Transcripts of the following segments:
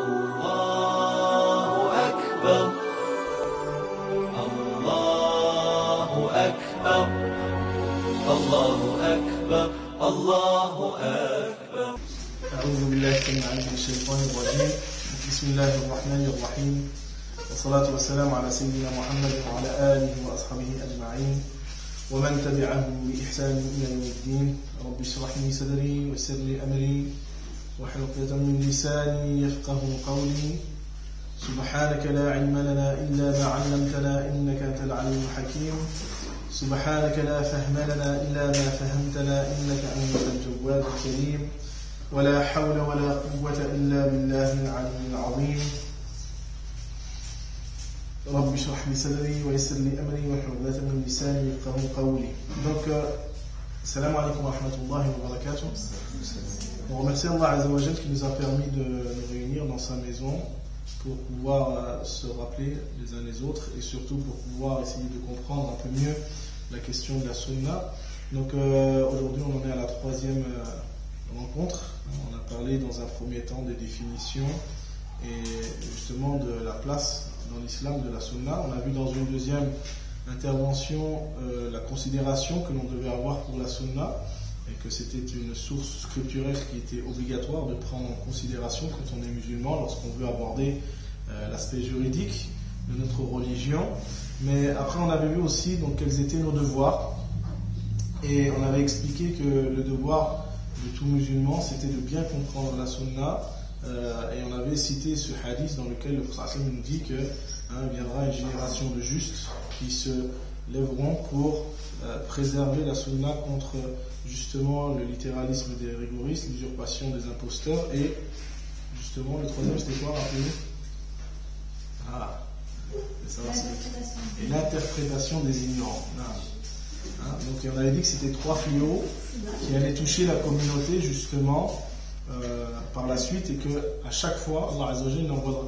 الله أكبر الله أكبر الله أكبر الله أكبر. أعوذ بالله السميع العليم من الشيطان الرجيم. بسم الله الرحمن الرحيم، والصلاة والسلام على سيدنا محمد وعلى آله وأصحابه أجمعين ومن تبعهم بإحسان إلى يوم الدين. رب اشرح لي صدري ويسر لي أمري واحلل عقدة من لساني يفقهوا قولي. سبحانك لا علم لنا إلا ما علمتنا إنك أنت العليم الحكيم. سبحانك لا فهم لنا إلا ما فهمتنا إنك أنت الجواد الكريم. ولا حول ولا قوة إلا بالله العلي العظيم. رب اشرح لي صدري ويسر لي أمري واحلل عقدة من لساني يفقهوا قولي. Donc, salam alaikum wa rahmatullahi wa barakatuh. On remercie Allah Azza wa Jal qui nous a permis de nous réunir dans sa maison pour pouvoir se rappeler les uns les autres et surtout pour pouvoir essayer de comprendre un peu mieux la question de la sunna. Donc aujourd'hui on en est à la troisième rencontre. On a parlé dans un premier temps des définitions et justement de la place dans l'islam de la sunna. On a vu dans une deuxième intervention la considération que l'on devait avoir pour la sunna et que c'était une source scripturaire qui était obligatoire de prendre en considération quand on est musulman lorsqu'on veut aborder l'aspect juridique de notre religion. Mais après on avait vu aussi donc quels étaient nos devoirs et on avait expliqué que le devoir de tout musulman c'était de bien comprendre la sunna et on avait cité ce hadith dans lequel le prophète nous dit que viendra une génération de justes qui se lèveront pour préserver la sunna contre justement le littéralisme des rigoristes, l'usurpation des imposteurs et justement le troisième c'était quoi, rappelez-vous? Et l'interprétation des ignorants. Donc on avait dit que c'était trois fléaux qui allaient toucher la communauté justement par la suite et que à chaque fois Allah Azza wa Jalla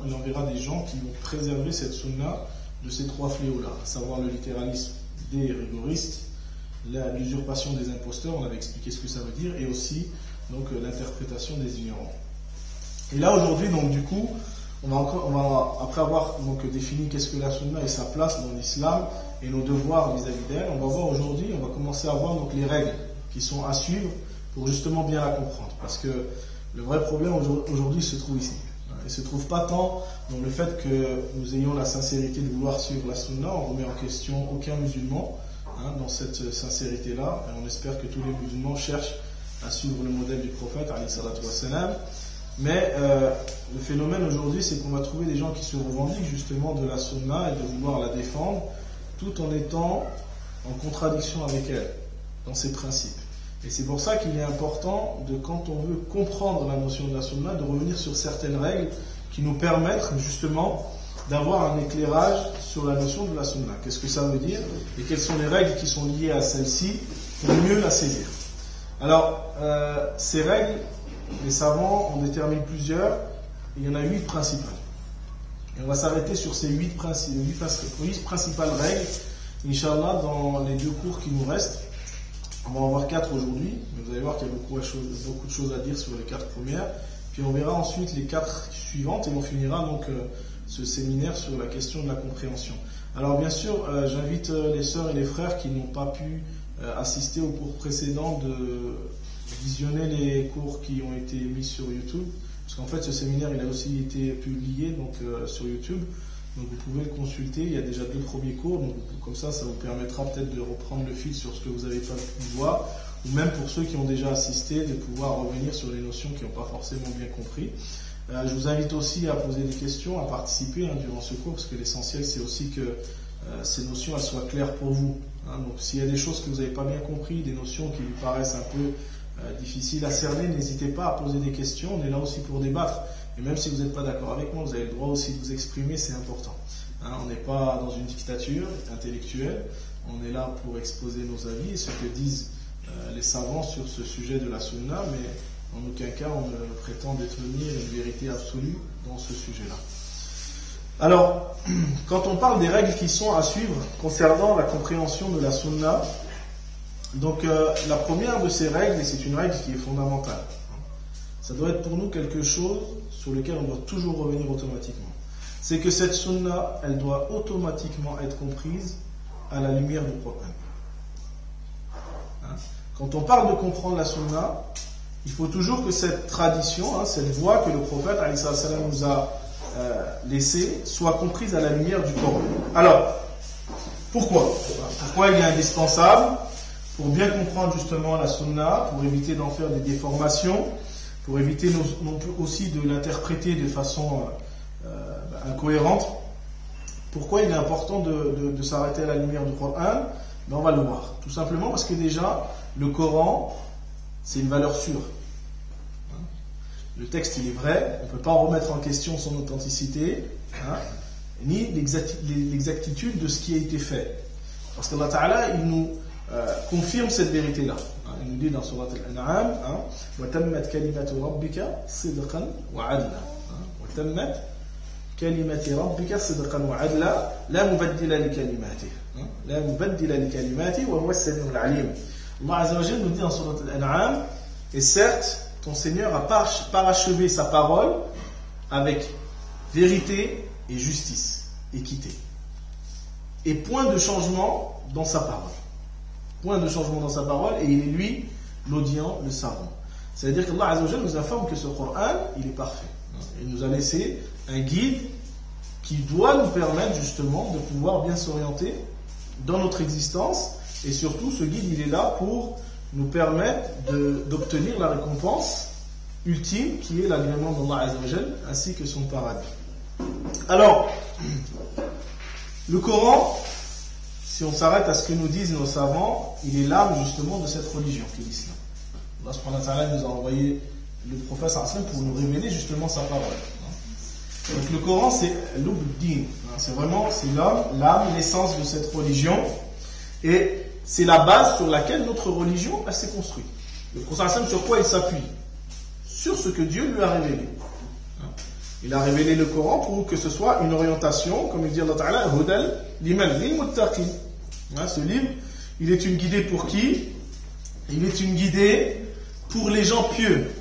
il enverra des gens qui vont préserver cette sunna de ces trois fléaux là, à savoir le littéralisme des rigoristes, l'usurpation des imposteurs, on avait expliqué ce que ça veut dire, et aussi donc l'interprétation des ignorants. Et là aujourd'hui donc du coup on va après avoir donc défini qu'est-ce que la sunna et sa place dans l'islam et nos devoirs vis-à-vis d'elle, on va voir aujourd'hui, on va commencer à voir donc les règles qui sont à suivre pour justement bien la comprendre, parce que le vrai problème aujourd'hui se trouve ici. Il ne se trouve pas tant dans le fait que nous ayons la sincérité de vouloir suivre la sunna, on remet en question aucun musulman dans cette sincérité-là, et on espère que tous les musulmans cherchent à suivre le modèle du prophète, alayhi salatu wassalam. Mais le phénomène aujourd'hui, c'est qu'on va trouver des gens qui se revendiquent justement de la sunna et de vouloir la défendre, tout en étant en contradiction avec elle, dans ses principes. Et c'est pour ça qu'il est important, quand on veut comprendre la notion de la sunna, de revenir sur certaines règles qui nous permettent justement d'avoir un éclairage sur la notion de la sunna. Qu'est-ce que ça veut dire et quelles sont les règles qui sont liées à celle-ci pour mieux la saisir. Alors, ces règles, les savants en déterminent plusieurs, et il y en a 8 principales. Et on va s'arrêter sur ces 8 principales règles, Inch'Allah, dans les 2 cours qui nous restent. On va en voir 4 aujourd'hui, mais vous allez voir qu'il y a beaucoup de choses à dire sur les 4 premières. Puis on verra ensuite les 4 suivantes et on finira donc ce séminaire sur la question de la compréhension. Alors bien sûr, j'invite les sœurs et les frères qui n'ont pas pu assister aux cours précédents de visionner les cours qui ont été mis sur YouTube, parce qu'en fait ce séminaire il a aussi été publié donc sur YouTube, donc vous pouvez le consulter. Il y a déjà 2 premiers cours, donc comme ça vous permettra peut-être de reprendre le fil sur ce que vous n'avez pas pu voir, ou même pour ceux qui ont déjà assisté de pouvoir revenir sur les notions qui n'ont pas forcément bien compris. Je vous invite aussi à poser des questions, à participer durant ce cours, parce que l'essentiel c'est aussi que ces notions elles soient claires pour vous. Donc s'il y a des choses que vous n'avez pas bien compris, des notions qui vous paraissent un peu difficiles à cerner, n'hésitez pas à poser des questions, on est là aussi pour débattre. Et même si vous n'êtes pas d'accord avec moi, vous avez le droit aussi de vous exprimer, c'est important. On n'est pas dans une dictature intellectuelle, on est là pour exposer nos avis et ce que disent les savants sur ce sujet de la sunna, mais en aucun cas on ne prétend détenir une vérité absolue dans ce sujet-là. Alors, quand on parle des règles qui sont à suivre concernant la compréhension de la sunna, donc la première de ces règles, et c'est une règle qui est fondamentale, ça doit être pour nous quelque chose sur lequel on doit toujours revenir automatiquement. C'est que cette sunna, elle doit automatiquement être comprise à la lumière du Coran. Hein? Quand on parle de comprendre la sunna, il faut toujours que cette tradition, cette voie que le prophète nous a laissée, soit comprise à la lumière du Coran. Alors, pourquoi il est indispensable pour bien comprendre justement la sunna, pour éviter d'en faire des déformations, pour éviter non plus aussi de l'interpréter de façon incohérente. Pourquoi il est important de s'arrêter à la lumière du Coran? On va le voir. Tout simplement parce que déjà, le Coran, c'est une valeur sûre. Le texte, il est vrai, on ne peut pas remettre en question son authenticité, ni l'exactitude de ce qui a été fait. Parce qu'Allah Ta'ala, il nous confirme cette vérité-là. Il nous dit dans Surat Al-An'am, وَتَمَّتْ كَلِمَةُ رَبِّكَ صِدْقًا وَعَدْلًا وَتَمَّتْ كَلِمَةِ رَبِّكَ صِدْقًا وَعَدْلًا لَا مُبَدِّلَ لِكَلِمَاتِهِ لَا مُبَدِّلَ لِكَلِمَاتِهِ وَهُوَ السَّمِيعُ الْعَلِيمُ. Allah Azza wa Jalla nous dit dans Surat Al-An'am, et certes, ton Seigneur a parachevé sa parole avec vérité et justice, équité. Et point de changement dans sa parole. Point de changement dans sa parole, et il est lui l'audient, le savant. C'est-à-dire qu'Allah Azza wa Jalla nous informe que ce Coran, il est parfait. Il nous a laissé un guide qui doit nous permettre justement de pouvoir bien s'orienter dans notre existence, et surtout ce guide, il est là pour nous permettre d'obtenir la récompense ultime qui est l'agrément d'Allah Azza wa Jalla ainsi que son paradis. Alors, le Coran, si on s'arrête à ce que nous disent nos savants, il est l'âme justement de cette religion qui est l'islam. Allah subhanahu wa ta'ala nous a envoyé le prophète pour nous révéler justement sa parole. Donc le Coran, c'est l'ubd-din, c'est l'âme, l'essence de cette religion, et c'est la base sur laquelle notre religion s'est construite. Le prophète, sur quoi il s'appuie? Sur ce que Dieu lui a révélé. Il a révélé le Coran pour que ce soit une orientation, comme il dit Allah Ta'ala, Hudal liman lil muttaqin. Ce livre, il est une guidée pour qui? Il est une guidée pour les gens pieux.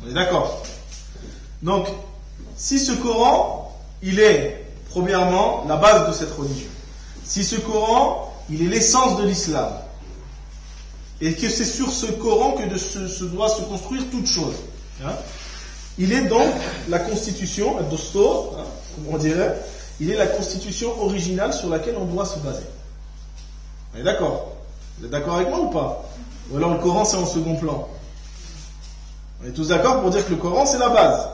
On est d'accord? Donc, si ce Coran, il est, premièrement, la base de cette religion. Si ce Coran, il est l'essence de l'islam, et que c'est sur ce Coran que doit se construire toute chose. Il est donc la constitution, ad-Dustur, comme on dirait, il est la constitution originale sur laquelle on doit se baser. On est d'accord? Vous êtes d'accord avec moi ou pas? Ou alors le Coran c'est en second plan? On est tous d'accord pour dire que le Coran c'est la base.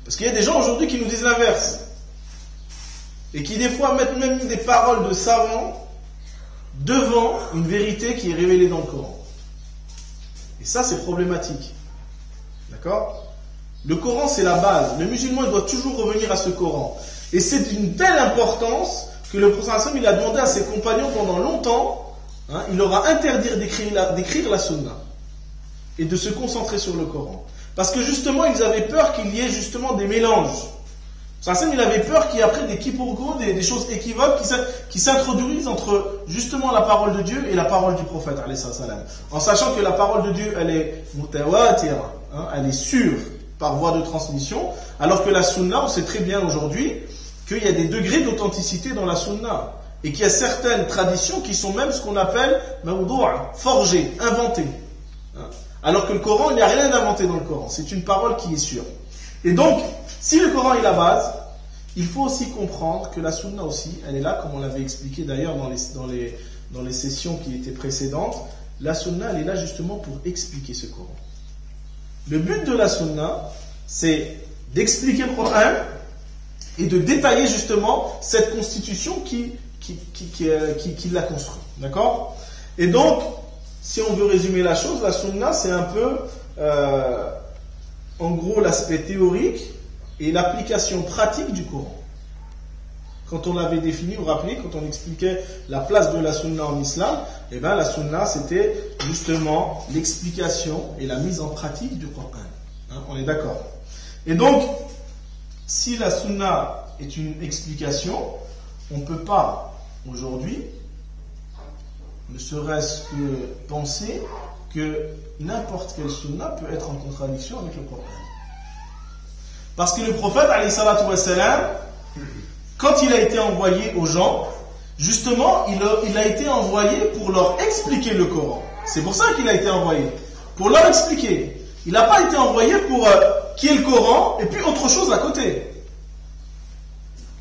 Parce qu'il y a des gens aujourd'hui qui nous disent l'inverse. Et qui des fois mettent même des paroles de savants devant une vérité qui est révélée dans le Coran. Et ça c'est problématique. D'accord? Le Coran c'est la base. Le musulman il doit toujours revenir à ce Coran. Et c'est d'une telle importance que le prophète il a demandé à ses compagnons pendant longtemps, il leur a interdit d'écrire la sunna et de se concentrer sur le Coran. Parce que justement ils avaient peur qu'il y ait justement des mélanges. Il avait peur qu'il y ait après des quiproquos, des choses équivoques qui s'introduisent entre justement la parole de Dieu et la parole du prophète, en sachant que la parole de Dieu elle est mutawatir, elle est sûre par voie de transmission, alors que la sunna, on sait très bien aujourd'hui qu'il y a des degrés d'authenticité dans la sunna, et qu'il y a certaines traditions qui sont même ce qu'on appelle mawdou'a, forgées, inventées. Alors que le Coran, il n'y a rien d'inventé dans le Coran, c'est une parole qui est sûre. Et donc, si le Coran est la base, il faut aussi comprendre que la sunna aussi, elle est là, comme on l'avait expliqué d'ailleurs dans les sessions qui étaient précédentes, la sunna, elle est là justement pour expliquer ce Coran. Le but de la sunna, c'est d'expliquer le Coran et de détailler justement cette constitution qui l'a construit. D'accord? Et donc, si on veut résumer la chose, la sunna, c'est un peu, en gros, l'aspect théorique et l'application pratique du Coran. Quand on l'avait défini, vous vous rappelez, quand on expliquait la place de la sunna en islam, eh bien la sunna c'était justement l'explication et la mise en pratique du Coran. On est d'accord. Et donc, si la sunna est une explication, on ne peut pas aujourd'hui, ne serait-ce que penser que n'importe quelle sunna peut être en contradiction avec le Coran. Parce que le prophète, alayhi salatu wassalam, quand il a été envoyé aux gens, justement, il a été envoyé pour leur expliquer le Coran. C'est pour ça qu'il a été envoyé. Pour leur expliquer. Il n'a pas été envoyé pour qui est le Coran et puis autre chose à côté.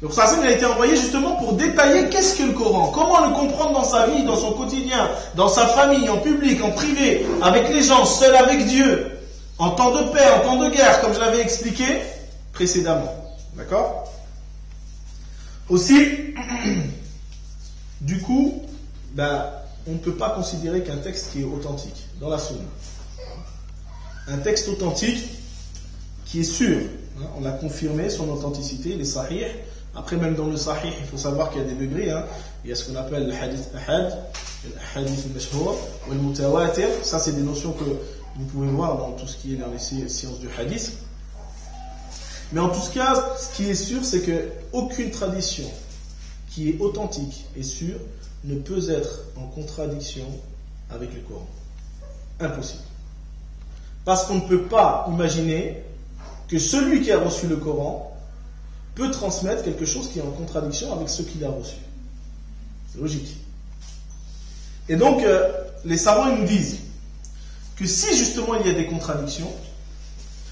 Le prophète a été envoyé justement pour détailler qu'est-ce que le Coran, comment le comprendre dans sa vie, dans son quotidien, dans sa famille, en public, en privé, avec les gens, seul avec Dieu, en temps de paix, en temps de guerre, comme je l'avais expliqué précédemment. D'accord ? Aussi, du coup, on ne peut pas considérer qu'un texte qui est authentique dans la sunna. Un texte authentique qui est sûr, on a confirmé son authenticité, il est sahih. Après, même dans le sahih, il faut savoir qu'il y a des degrés. Il y a ce qu'on appelle le hadith ahad, le hadith al-mashhur, ou le mutawatir. Ça, c'est des notions que vous pouvez voir dans tout ce qui est dans les sciences du hadith. Mais en tout cas, ce qui est sûr, c'est qu'aucune tradition qui est authentique et sûre ne peut être en contradiction avec le Coran. Impossible. Parce qu'on ne peut pas imaginer que celui qui a reçu le Coran peut transmettre quelque chose qui est en contradiction avec ce qu'il a reçu. C'est logique. Et donc, les savants ils nous disent que si justement il y a des contradictions,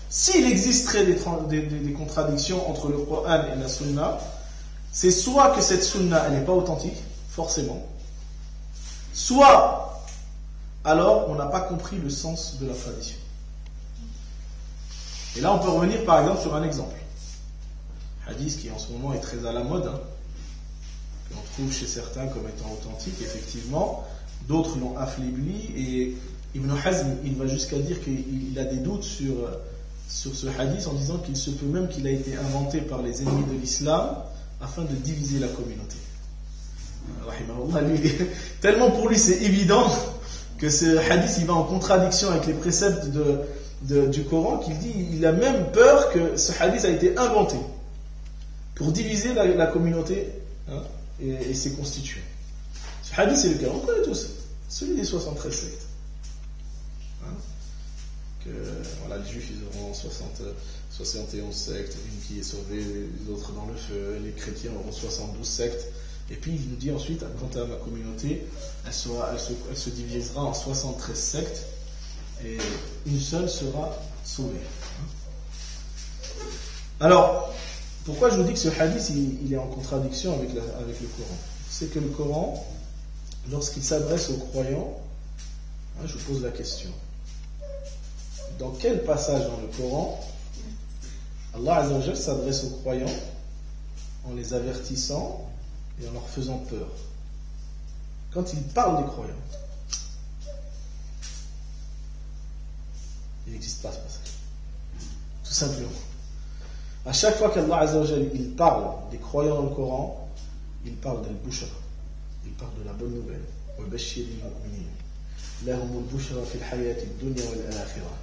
s'il existerait des contradictions entre le Coran et la Sunna, c'est soit que cette Sunna elle n'est pas authentique, forcément, soit alors on n'a pas compris le sens de la tradition. Et là on peut revenir par exemple sur un exemple. Hadith qui en ce moment est très à la mode, qu'on trouve chez certains comme étant authentique, effectivement, d'autres l'ont affaibli, et Ibn Hazm il va jusqu'à dire qu'il a des doutes sur ce hadith en disant qu'il se peut même qu'il a été inventé par les ennemis de l'islam afin de diviser la communauté. Tellement pour lui c'est évident que ce hadith il va en contradiction avec les préceptes du Coran qu'il dit il a même peur que ce hadith a été inventé pour diviser la communauté et ses constituants. Ce hadith c'est lequel? On connaît tous, celui des 73 sectes. Que voilà, les juifs ils auront 71 sectes, une qui est sauvée, les autres dans le feu, les chrétiens auront 72 sectes. Et puis il nous dit ensuite, quant à ma communauté, elle se divisera en 73 sectes et une seule sera sauvée. Alors, pourquoi je vous dis que ce hadith il est en contradiction avec le Coran? C'est que le Coran, lorsqu'il s'adresse aux croyants, je vous pose la question. Dans quel passage dans le Coran Allah Azza wa Jalla s'adresse aux croyants en les avertissant et en leur faisant peur? Quand il parle des croyants, il n'existe pas ce passage. Tout simplement. À chaque fois qu'Allah Azza wa Jalla il parle des croyants dans le Coran, il parle d'al-bushra, il parle de la bonne nouvelle. Wa bashiril mu'minin lahumul bushra fil hayati dunya wal akhirah.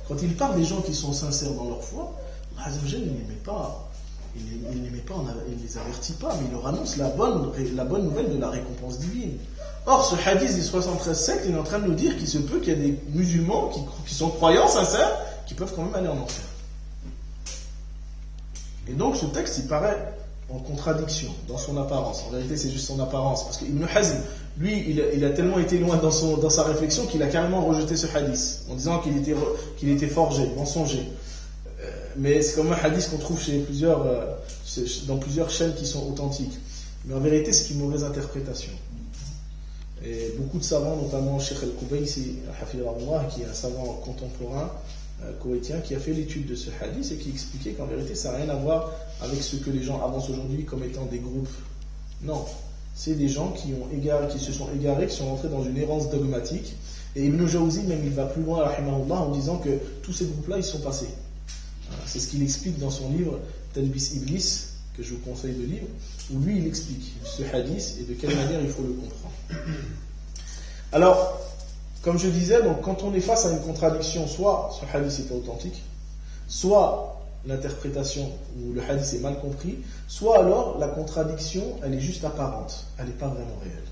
Quand il parle des gens qui sont sincères dans leur foi, Allah Azza wa Jalla il les avertit pas, mais il leur annonce la bonne nouvelle de la récompense divine. Or, ce hadith des 73 sectes, il est en train de nous dire qu'il se peut qu'il y a des musulmans qui sont croyants sincères, qui peuvent quand même aller en enfer. Et donc, ce texte, il paraît en contradiction dans son apparence. En vérité, c'est juste son apparence. Parce qu'Ibn Hazm, lui, il a tellement été loin dans sa réflexion qu'il a carrément rejeté ce hadith, en disant qu'il était forgé, mensonger. Mais c'est comme un hadith qu'on trouve dans plusieurs chaînes qui sont authentiques. Mais en vérité, c'est une mauvaise interprétation. Et beaucoup de savants, notamment Cheikh Al-Qubaysi, qui est un savant contemporain koweïtien, qui a fait l'étude de ce hadith et qui expliquait qu'en vérité, ça n'a rien à voir avec ce que les gens avancent aujourd'hui comme étant des groupes. Non, c'est des gens qui se sont égarés, qui sont rentrés dans une errance dogmatique. Et Ibn Jawzi, même, il va plus loin, rahimahullah, en disant que tous ces groupes-là, ils sont passés. C'est ce qu'il explique dans son livre Talbis Iblis, que je vous conseille de lire, où lui il explique ce hadith et de quelle manière il faut le comprendre. Alors, comme je disais, donc, quand on est face à une contradiction, soit ce hadith n'est pas authentique, soit l'interprétation ou le hadith est mal compris, soit alors la contradiction elle est juste apparente, elle n'est pas vraiment réelle.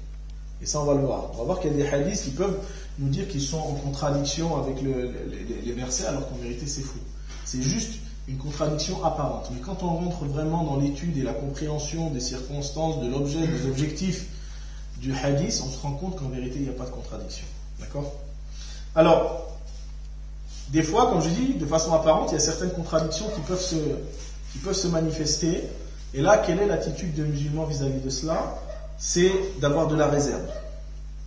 Et ça on va le voir. On va voir qu'il y a des hadiths qui peuvent nous dire qu'ils sont en contradiction avec les versets alors qu'en vérité c'est faux. C'est juste une contradiction apparente. Mais quand on rentre vraiment dans l'étude et la compréhension des circonstances, de l'objet, des objectifs du hadith, on se rend compte qu'en vérité, il n'y a pas de contradiction. D'accord? Alors, des fois, comme je dis, de façon apparente, il y a certaines contradictions qui peuvent se manifester. Et là, quelle est l'attitude des musulmans vis-à-vis de cela? C'est d'avoir de la réserve.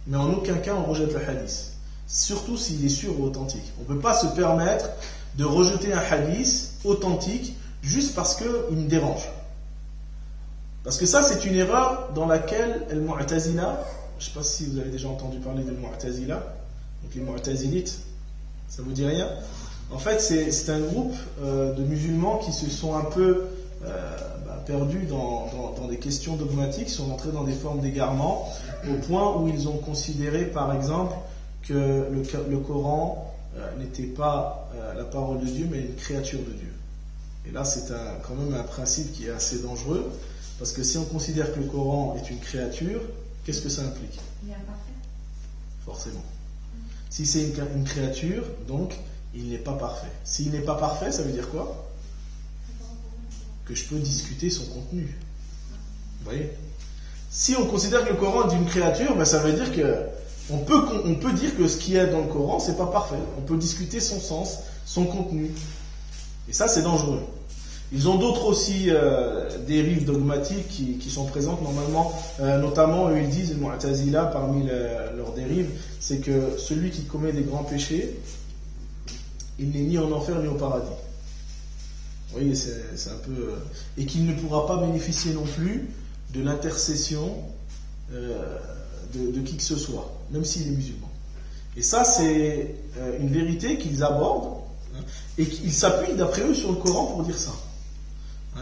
Mais en aucun cas, on rejette le hadith. Surtout s'il est sûr ou authentique. On ne peut pas se permettre de rejeter un hadith authentique juste parce qu'il me dérange. Parce que ça, c'est une erreur dans laquelle le Mu'tazila, je ne sais pas si vous avez déjà entendu parler de Mu'tazila, donc les Mu'tazilites, ça vous dit rien? En fait, c'est un groupe de musulmans qui se sont un peu perdus dans des questions dogmatiques, sont entrés dans des formes d'égarement, au point où ils ont considéré, par exemple, que le Coran n'était pas la parole de Dieu, mais une créature de Dieu. Et là, c'est quand même un principe qui est assez dangereux, parce que si on considère que le Coran est une créature, qu'est-ce que ça implique? Il est imparfait. Forcément. Si c'est une créature, donc il n'est pas parfait. S'il n'est pas parfait, ça veut dire quoi? Que je peux discuter son contenu. Vous voyez? Si on considère que le Coran est une créature, ça veut dire que on peut dire que ce qu'il y a dans le Coran, c'est pas parfait. On peut discuter son sens, son contenu. Et ça, c'est dangereux. Ils ont d'autres aussi dérives dogmatiques qui sont présentes normalement, notamment eux ils disent, le Mu'tazila, parmi leurs dérives, c'est que celui qui commet des grands péchés, il n'est ni en enfer ni au paradis. Vous voyez, c'est un peu... et qu'il ne pourra pas bénéficier non plus de l'intercession de qui que ce soit, même s'il est musulman. Et ça, c'est une vérité qu'ils abordent, et qu'ils s'appuient d'après eux sur le Coran pour dire ça.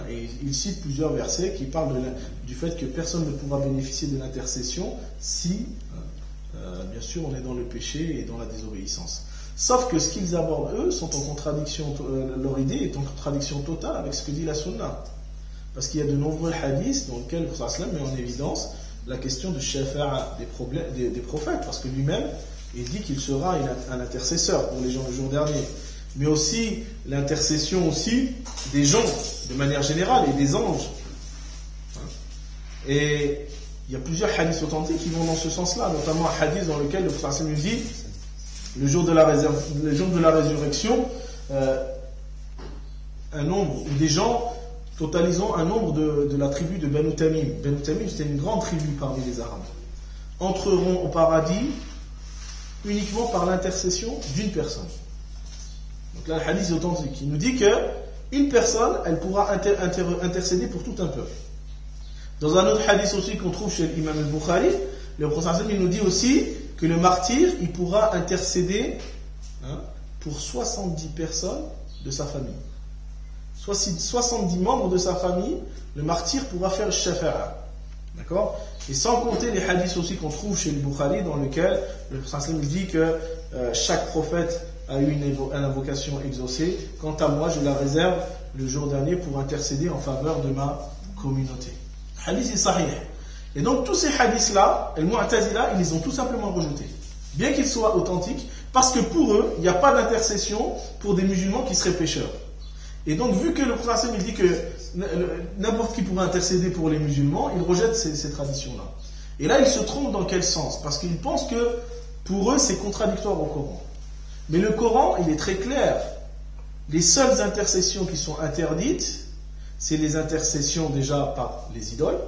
Et ils citent plusieurs versets qui parlent du fait que personne ne pourra bénéficier de l'intercession si, bien sûr, on est dans le péché et dans la désobéissance. Sauf que ce qu'ils abordent, eux, sont en contradiction, leur idée est en contradiction totale avec ce que dit la Sunna. Parce qu'il y a de nombreux hadiths dans lesquels le prophète met en évidence la question du shafa'a des prophètes, parce que lui-même, il dit qu'il sera un intercesseur pour les gens du jour dernier. Mais aussi l'intercession aussi des gens, de manière générale, et des anges. Et il y a plusieurs hadiths authentiques qui vont dans ce sens-là, notamment un hadith dans lequel le prophète nous dit, le jour de la résurrection, un nombre, des gens totalisant un nombre de la tribu de Banu Tamim. Banu Tamim, c'était une grande tribu parmi les Arabes. Entreront au paradis uniquement par l'intercession d'une personne. Donc là, le hadith est authentique. Il nous dit qu'une personne, elle pourra intercéder pour tout un peuple. Dans un autre hadith aussi qu'on trouve chez l'imam al-Bukhari, le prophète il nous dit aussi que le martyr, il pourra intercéder pour 70 personnes de sa famille. 70 membres de sa famille, le martyr pourra faire le shafa'a. D'accord? Et sans compter les hadiths aussi qu'on trouve chez le Bukhari, dans lequel le prophète dit que chaque prophète a eu une invocation exaucée. Quant à moi, je la réserve le jour dernier pour intercéder en faveur de ma communauté. Hadith est sahih. Et donc tous ces hadiths-là, les Mu'tazila, ils les ont tout simplement rejetés. Bien qu'ils soient authentiques, parce que pour eux, il n'y a pas d'intercession pour des musulmans qui seraient pécheurs. Et donc, vu que le prophète il dit que n'importe qui pourrait intercéder pour les musulmans, ils rejettent ces traditions-là. Et là, ils se trompent dans quel sens? Parce qu'ils pensent que pour eux, c'est contradictoire au Coran. Mais le Coran, il est très clair. Les seules intercessions qui sont interdites, c'est les intercessions déjà par les idoles.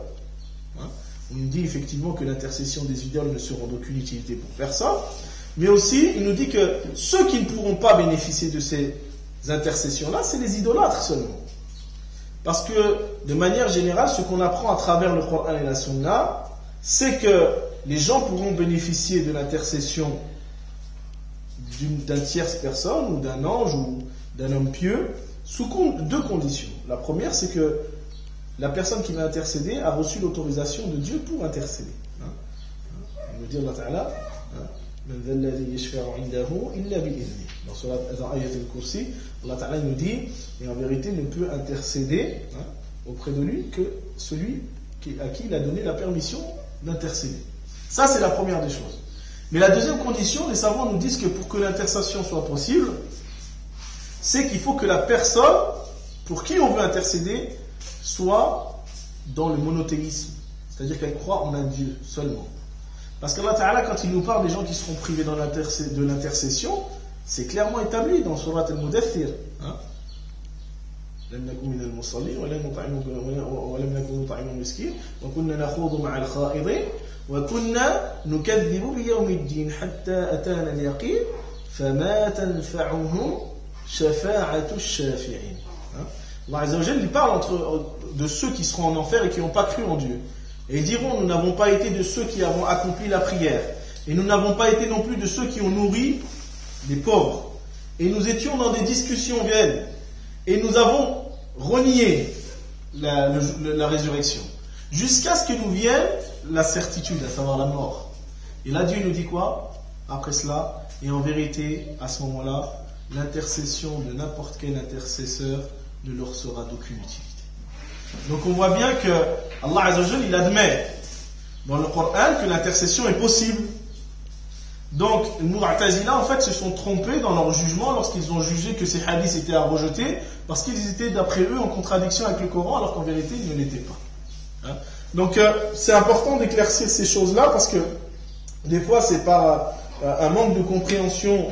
On nous dit effectivement que l'intercession des idoles ne sera d'aucune utilité pour personne. Mais aussi, il nous dit que ceux qui ne pourront pas bénéficier de ces intercessions-là, c'est les idolâtres seulement. Parce que, de manière générale, ce qu'on apprend à travers le Coran et la Sunna, c'est que les gens pourront bénéficier de l'intercession d'un tierce personne, ou d'un ange, ou d'un homme pieux, sous deux conditions. La première, c'est que la personne qui va intercéder a reçu l'autorisation de Dieu pour intercéder. Il nous dit Allah Ta'ala, dans Ayat al-Kursi, Allah Ta'ala nous dit, et en vérité ne peut intercéder auprès de lui que celui à qui il a donné la permission d'intercéder. Ça, c'est la première des choses. Mais la deuxième condition, les savants nous disent que pour que l'intercession soit possible, c'est qu'il faut que la personne pour qui on veut intercéder, soit dans le monothéisme, c'est-à-dire qu'elle croit en un Dieu seulement. Parce qu'Allah Ta'ala, quand il nous parle des gens qui seront privés de l'intercession, c'est clairement établi dans Surat Al-Mudaththir. لم نكن من المصلين ولم نكن نطعم المسكين وكنا نخوض مع الخائضين وكنا نكذب بيوم الدين حتى أتانا اليقين فما تنفعهم شفاعة الشافعين. Allah Azza wa Jalla, il parle de ceux qui seront en enfer et qui n'ont pas cru en Dieu. Et ils diront, nous n'avons pas été de ceux qui avons accompli la prière. Et nous n'avons pas été non plus de ceux qui ont nourri les pauvres. Et nous étions dans des discussions vaines. Et nous avons renié la résurrection. Jusqu'à ce que nous vienne la certitude, à savoir la mort. Et là, Dieu nous dit quoi après cela? Et en vérité, à ce moment-là, l'intercession de n'importe quel intercesseur ne leur sera d'aucune utilité. Donc on voit bien que Allah Azza wa Jalla, il admet dans le Coran que l'intercession est possible. Donc les Mu'tazila en fait se sont trompés dans leur jugement lorsqu'ils ont jugé que ces hadiths étaient à rejeter, parce qu'ils étaient d'après eux en contradiction avec le Coran, alors qu'en vérité ils ne l'étaient pas. Donc c'est important d'éclaircir ces choses-là, parce que des fois c'est par un manque de compréhension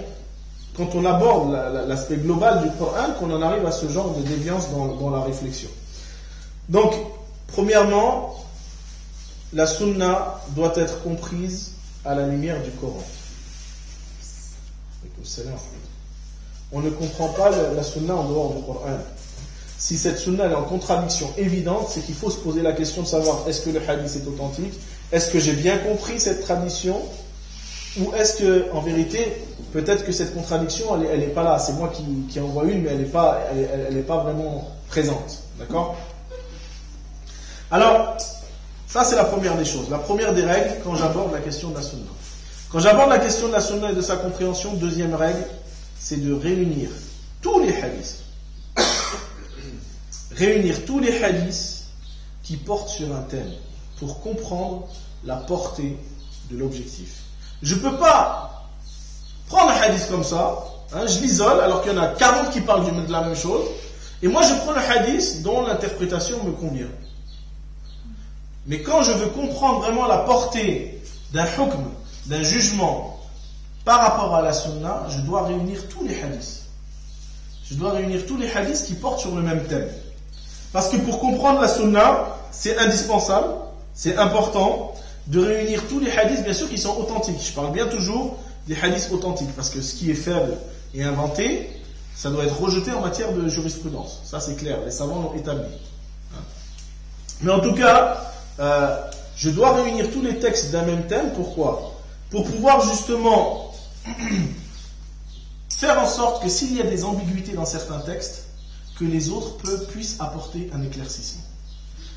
quand on aborde l'aspect global du Coran qu'on en arrive à ce genre de déviance dans la réflexion. Donc, premièrement, la sunna doit être comprise à la lumière du Coran. On ne comprend pas la sunna en dehors du Coran. Si cette sunna est en contradiction évidente, c'est qu'il faut se poser la question de savoir est-ce que le hadith est authentique, est-ce que j'ai bien compris cette tradition, ou est-ce que, en vérité, peut-être que cette contradiction, elle n'est pas là. C'est moi qui en vois une, mais elle n'est pas vraiment présente. D'accord ? Alors, ça c'est la première des choses. La première des règles quand j'aborde la question de la sunna. Quand j'aborde la question de la sunna et de sa compréhension, deuxième règle, c'est de réunir tous les hadiths. Réunir tous les hadiths qui portent sur un thème pour comprendre la portée de l'objectif. Je ne peux pas prendre un hadith comme ça, je l'isole alors qu'il y en a 40 qui parlent de la même chose, et moi je prends le hadith dont l'interprétation me convient. Mais quand je veux comprendre vraiment la portée d'un hukm, d'un jugement par rapport à la sunna, je dois réunir tous les hadiths. Je dois réunir tous les hadiths qui portent sur le même thème. Parce que pour comprendre la sunna, c'est indispensable, c'est important de réunir tous les hadiths, bien sûr, qui sont authentiques. Je parle bien toujours des hadiths authentiques, parce que ce qui est faible et inventé, ça doit être rejeté en matière de jurisprudence. Ça c'est clair, les savants l'ont établi. Mais en tout cas, je dois réunir tous les textes d'un même thème. Pourquoi ? Pour pouvoir justement faire en sorte que s'il y a des ambiguïtés dans certains textes, que les autres puissent apporter un éclaircissement.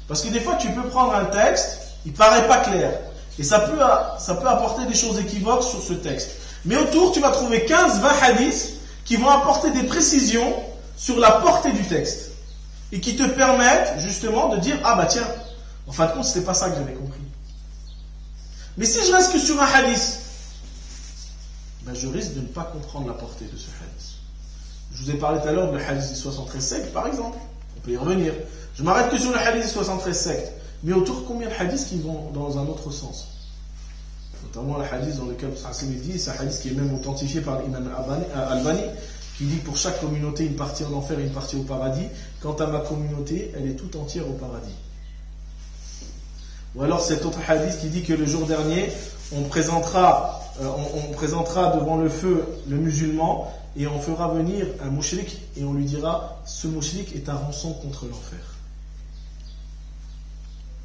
Parce que des fois tu peux prendre un texte, il ne paraît pas clair, et ça peut apporter des choses équivoques sur ce texte. Mais autour tu vas trouver 15-20 hadiths qui vont apporter des précisions sur la portée du texte, et qui te permettent justement de dire, ah bah tiens, en fin de compte, c'était pas ça que j'avais compris. Mais si je reste que sur un hadith, je risque de ne pas comprendre la portée de ce hadith. Je vous ai parlé tout à l'heure de le hadith des 73 sectes, par exemple. On peut y revenir. Je m'arrête que sur le hadith des 73 sectes. Mais autour, combien de hadiths qui vont dans un autre sens ? Notamment le hadith dans lequel Hassan dit, c'est un hadith qui est même authentifié par l'imam Albani, qui dit que pour chaque communauté, une partie en enfer et une partie au paradis. Quant à ma communauté, elle est tout entière au paradis. Ou alors cet autre hadith qui dit que le jour dernier, on présentera devant le feu le musulman et on fera venir un mouchrik et on lui dira, ce mouchrik est un rançon contre l'enfer.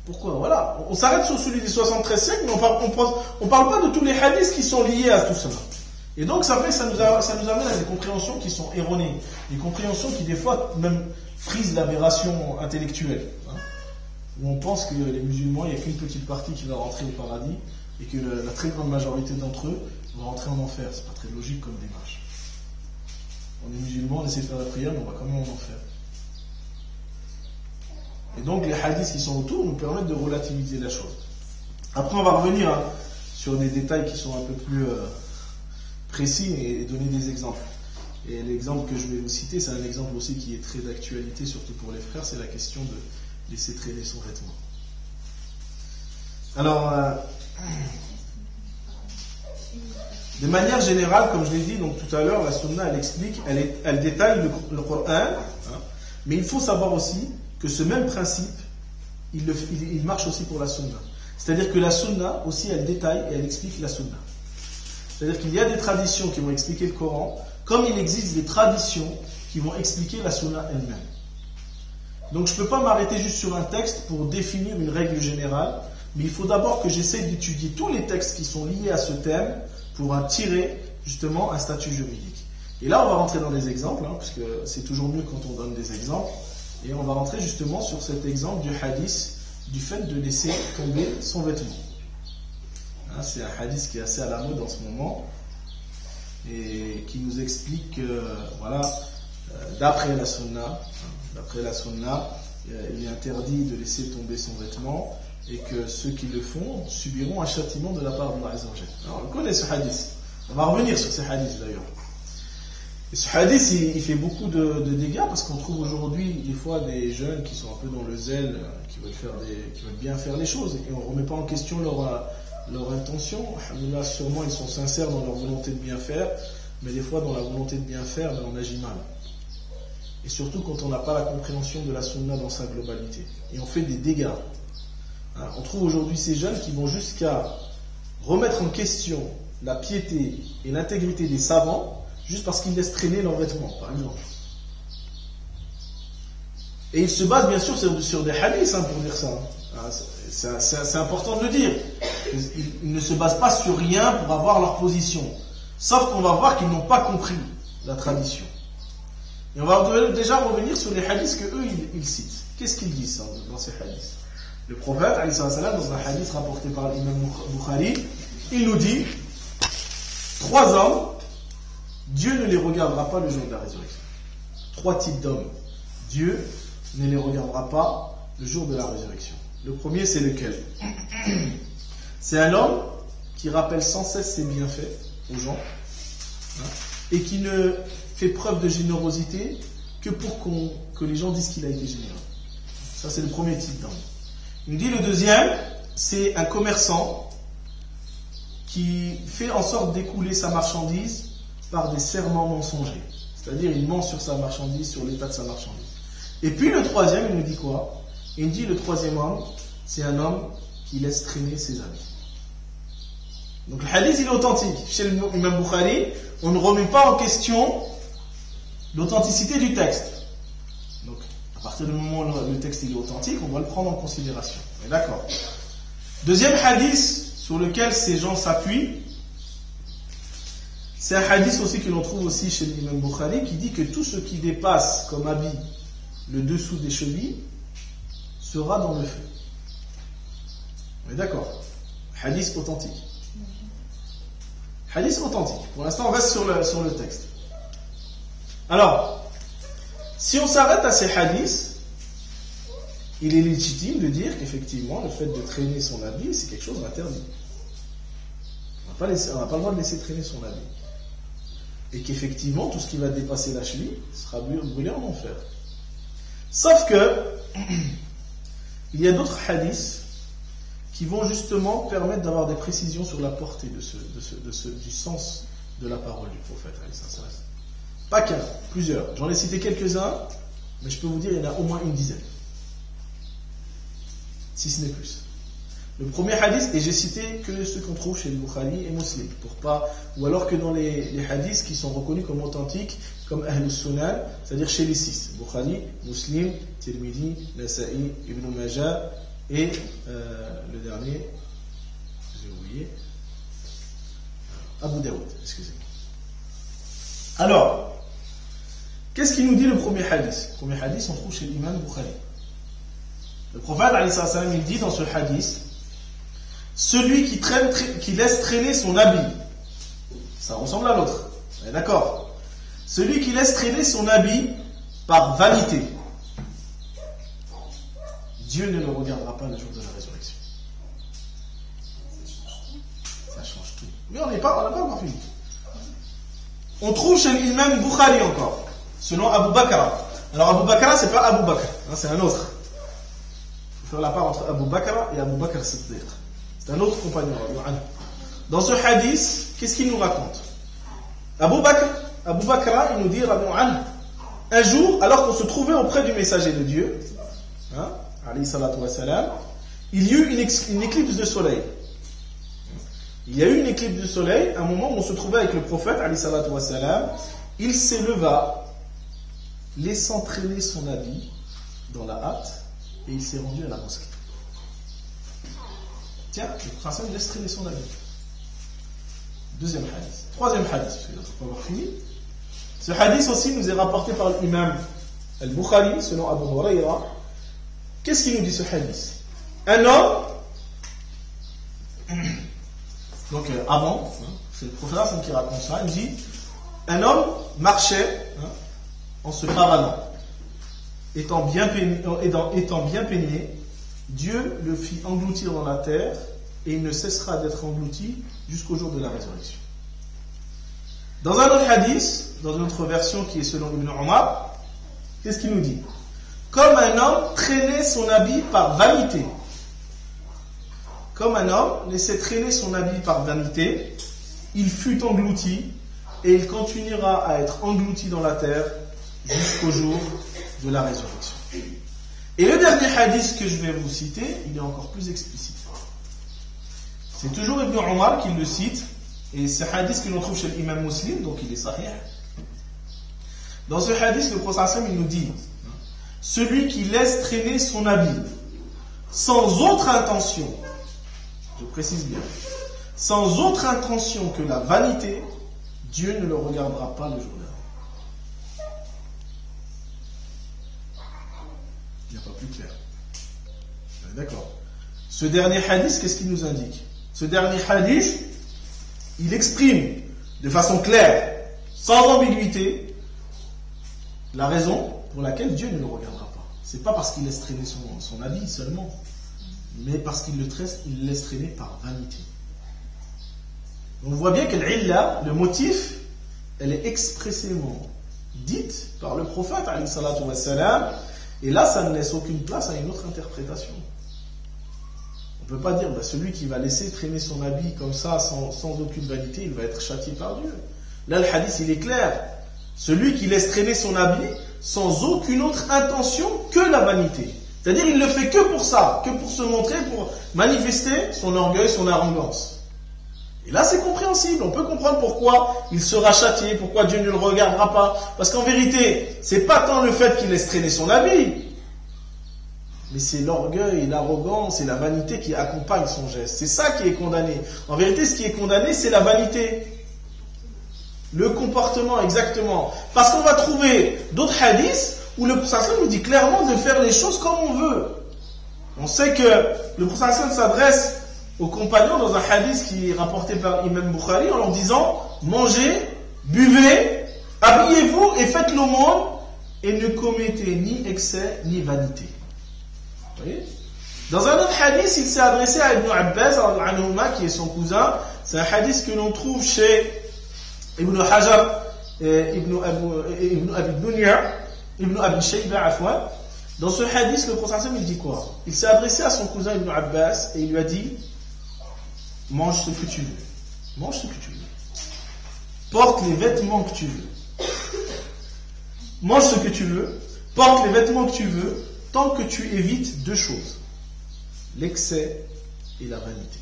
Pourquoi ? Voilà, on s'arrête sur celui des 73 sectes, mais on parle pas de tous les hadiths qui sont liés à tout cela. Et donc ça nous amène à des compréhensions qui sont erronées, des compréhensions qui des fois même frisent l'aberration intellectuelle. Où on pense que les musulmans, il n'y a qu'une petite partie qui va rentrer au paradis et que la très grande majorité d'entre eux vont rentrer en enfer. C'est pas très logique comme démarche. On est musulmans, on essaie de faire la prière, mais on va quand même en enfer. Et donc les hadiths qui sont autour nous permettent de relativiser la chose. Après on va revenir sur des détails qui sont un peu plus précis et donner des exemples. Et l'exemple que je vais vous citer, c'est un exemple aussi qui est très d'actualité, surtout pour les frères, c'est la question de laisser traîner son vêtement. Alors, de manière générale, comme je l'ai dit donc tout à l'heure, la sunna, elle explique, elle détaille le Coran, hein, mais il faut savoir aussi que ce même principe, il marche aussi pour la sunna. C'est-à-dire que la sunna aussi, elle détaille et elle explique la sunna. C'est-à-dire qu'il y a des traditions qui vont expliquer le Coran, comme il existe des traditions qui vont expliquer la sunna elle-même. Donc je ne peux pas m'arrêter juste sur un texte pour définir une règle générale, mais il faut d'abord que j'essaie d'étudier tous les textes qui sont liés à ce thème pour en tirer justement un statut juridique. Et là, on va rentrer dans des exemples, parce que c'est toujours mieux quand on donne des exemples, et on va rentrer justement sur cet exemple du hadith du fait de laisser tomber son vêtement. C'est un hadith qui est assez à la mode en ce moment et qui nous explique que d'après la sunna, il est interdit de laisser tomber son vêtement et que ceux qui le font subiront un châtiment de la part d'Allah Azza wa Jalla. Alors on connaît ce hadith, on va revenir sur ce hadith d'ailleurs. Et ce hadith il fait beaucoup de dégâts parce qu'on trouve aujourd'hui des fois des jeunes qui sont un peu dans le zèle, qui veulent bien faire les choses et on ne remet pas en question leur intention. Alhamdoulilah, sûrement ils sont sincères dans leur volonté de bien faire, mais des fois dans la volonté de bien faire, on agit mal. Et surtout quand on n'a pas la compréhension de la sunna dans sa globalité. Et on fait des dégâts. On trouve aujourd'hui ces jeunes qui vont jusqu'à remettre en question la piété et l'intégrité des savants juste parce qu'ils laissent traîner leurs vêtements, par exemple. Et ils se basent bien sûr sur des hadiths pour dire ça. C'est important de le dire. Ils ne se basent pas sur rien pour avoir leur position. Sauf qu'on va voir qu'ils n'ont pas compris la tradition. Et on va déjà revenir sur les hadiths qu'eux ils citent. Qu'est-ce qu'ils disent dans ces hadiths? Le prophète, dans un hadith rapporté par l'imam Bukhari, il nous dit 3 hommes, Dieu ne les regardera pas le jour de la résurrection. 3 types d'hommes, Dieu ne les regardera pas le jour de la résurrection. Le premier, c'est lequel? C'est un homme qui rappelle sans cesse ses bienfaits aux gens et qui ne fait preuve de générosité que pour que les gens disent qu'il a été généreux. Ça, c'est le premier type d'homme. Il dit le deuxième, c'est un commerçant qui fait en sorte d'écouler sa marchandise par des serments mensongers. C'est-à-dire, il ment sur sa marchandise, sur l'état de sa marchandise. Et puis le troisième, il nous dit quoi? Il dit le troisième homme, c'est un homme qui laisse traîner ses habits. Donc le hadith, il est authentique. Chez l'imam Bukhari, on ne remet pas en question l'authenticité du texte. Donc, à partir du moment où le texte est authentique, on va le prendre en considération. On est d'accord? Deuxième hadith sur lequel ces gens s'appuient, c'est un hadith aussi que l'on trouve aussi chez l'imam Bukhari qui dit que tout ce qui dépasse comme habit le dessous des chevilles sera dans le feu. On est d'accord? Hadith authentique. Hadith authentique. Pour l'instant, on reste sur le texte. Alors, si on s'arrête à ces hadiths, il est légitime de dire qu'effectivement, le fait de traîner son habit, c'est quelque chose d'interdit. On n'a pas le droit de laisser traîner son habit. Et qu'effectivement, tout ce qui va dépasser la cheville sera brûlé en enfer. Sauf que, il y a d'autres hadiths qui vont justement permettre d'avoir des précisions sur la portée du sens de la parole du prophète. Pas qu'un, plusieurs. J'en ai cité quelques-uns, mais je peux vous dire qu'il y en a au moins une dizaine. Si ce n'est plus. Le premier hadith, et j'ai cité que ceux qu'on trouve chez le Bukhari et Muslim, ou alors que dans les hadiths qui sont reconnus comme authentiques, comme Ahl Sunan, c'est-à-dire chez les 6, Bukhari, Muslim, Tirmidhi, Nasa'i, Ibn Majah, et le dernier, j'ai oublié, Abu Daoud, excusez-moi. Alors, qu'est-ce qu'il nous dit le premier hadith? Le premier hadith, on trouve chez l'imam Bukhari. Le prophète, il dit dans ce hadith, celui qui laisse traîner son habit, ça ressemble à l'autre, d'accord? Celui qui laisse traîner son habit par vanité, Dieu ne le regardera pas le jour de la résurrection. Ça change tout. Mais on n'a pas encore fini. On trouve chez l'imam Bukhari encore, selon Abu Bakr. Alors Abu Bakr, c'est pas Abu Bakr, hein, c'est un autre. Il faut faire la part entre Abu Bakr et Abu Bakr Siddiq. C'est un autre compagnon. Dans ce hadith, qu'est-ce qu'il nous raconte? Abu Bakr, il nous dit, un jour, alors qu'on se trouvait auprès du messager de Dieu, hein, alayhi salatu wa salam, il y eut une éclipse de soleil. Il y a eu une éclipse de soleil, un moment où on se trouvait avec le prophète, alayhi salatu wa salam, il s'éleva, laissant traîner son habit dans la hâte, et il s'est rendu à la mosquée. Tiens, le prophète laisse traîner son habit. Deuxième hadith. Troisième hadith, parce qu'il ne faut pas avoir fini. Ce hadith aussi nous est rapporté par l'imam al-Bukhari, selon Abu Hurayra. Qu'est-ce qu'il nous dit ce hadith? Un homme, donc avant, c'est le prophète qui raconte ça, il dit, un homme marchait en se pavanant. Étant bien peigné, Dieu le fit engloutir dans la terre et il ne cessera d'être englouti jusqu'au jour de la résurrection. Dans un autre hadith, dans une autre version qui est selon Ibn Omar, qu'est-ce qu'il nous dit? Comme un homme traînait son habit par vanité. Comme un homme laissait traîner son habit par vanité, il fut englouti et il continuera à être englouti dans la terre jusqu'au jour de la résurrection. Et le dernier hadith que je vais vous citer, il est encore plus explicite. C'est toujours Ibn Omar qui le cite, et c'est un hadith que l'on trouve chez l'imam Muslim, donc il est sahih. Dans ce hadith, le prophète il nous dit, celui qui laisse traîner son habit sans autre intention, je précise bien, sans autre intention que la vanité, Dieu ne le regardera pas le jour dernier. Il n'y a pas plus clair. D'accord. Ce dernier hadith, qu'est-ce qu'il nous indique? Ce dernier hadith, il exprime de façon claire, sans ambiguïté, la raison pour laquelle Dieu ne le regardera pas. C'est pas parce qu'il laisse traîner son habit seulement, mais parce qu'il le laisse traîner par vanité. On voit bien que l'illa, le motif, elle est expressément dite par le prophète, alayhi salatu wa salam, et là, ça ne laisse aucune place à une autre interprétation. On ne peut pas dire, celui qui va laisser traîner son habit comme ça, sans aucune vanité, il va être châtié par Dieu. Là, le hadith, il est clair. Celui qui laisse traîner son habit sans aucune autre intention que la vanité. C'est-à-dire, il ne le fait que pour ça, que pour se montrer, pour manifester son orgueil, son arrogance. Et là, c'est compréhensible. On peut comprendre pourquoi il sera châtié, pourquoi Dieu ne le regardera pas. Parce qu'en vérité, c'est pas tant le fait qu'il laisse traîner son habit, mais c'est l'orgueil, l'arrogance et la vanité qui accompagnent son geste. C'est ça qui est condamné. En vérité, ce qui est condamné, c'est la vanité. Le comportement, exactement. Parce qu'on va trouver d'autres hadiths où le prophète nous dit clairement de faire les choses comme on veut. On sait que le prophète s'adresse aux compagnons dans un hadith qui est rapporté par Imam Bukhari en leur disant « Mangez, buvez, habillez-vous et faites l'aumône et ne commettez ni excès ni vanité. » Dans un autre hadith, il s'est adressé à Ibn Abbas, qui est son cousin. C'est un hadith que l'on trouve chez Ibn Hajar, Ibn Abi Dunya, Ibn Abi Shayba, afwan. Dans ce hadith, le prophète il dit quoi? Il s'est adressé à son cousin Ibn Abbas et il lui a dit, mange ce que tu veux. Mange ce que tu veux. Porte les vêtements que tu veux. Mange ce que tu veux. Porte les vêtements que tu veux. Tant que tu évites deux choses, l'excès et la vanité.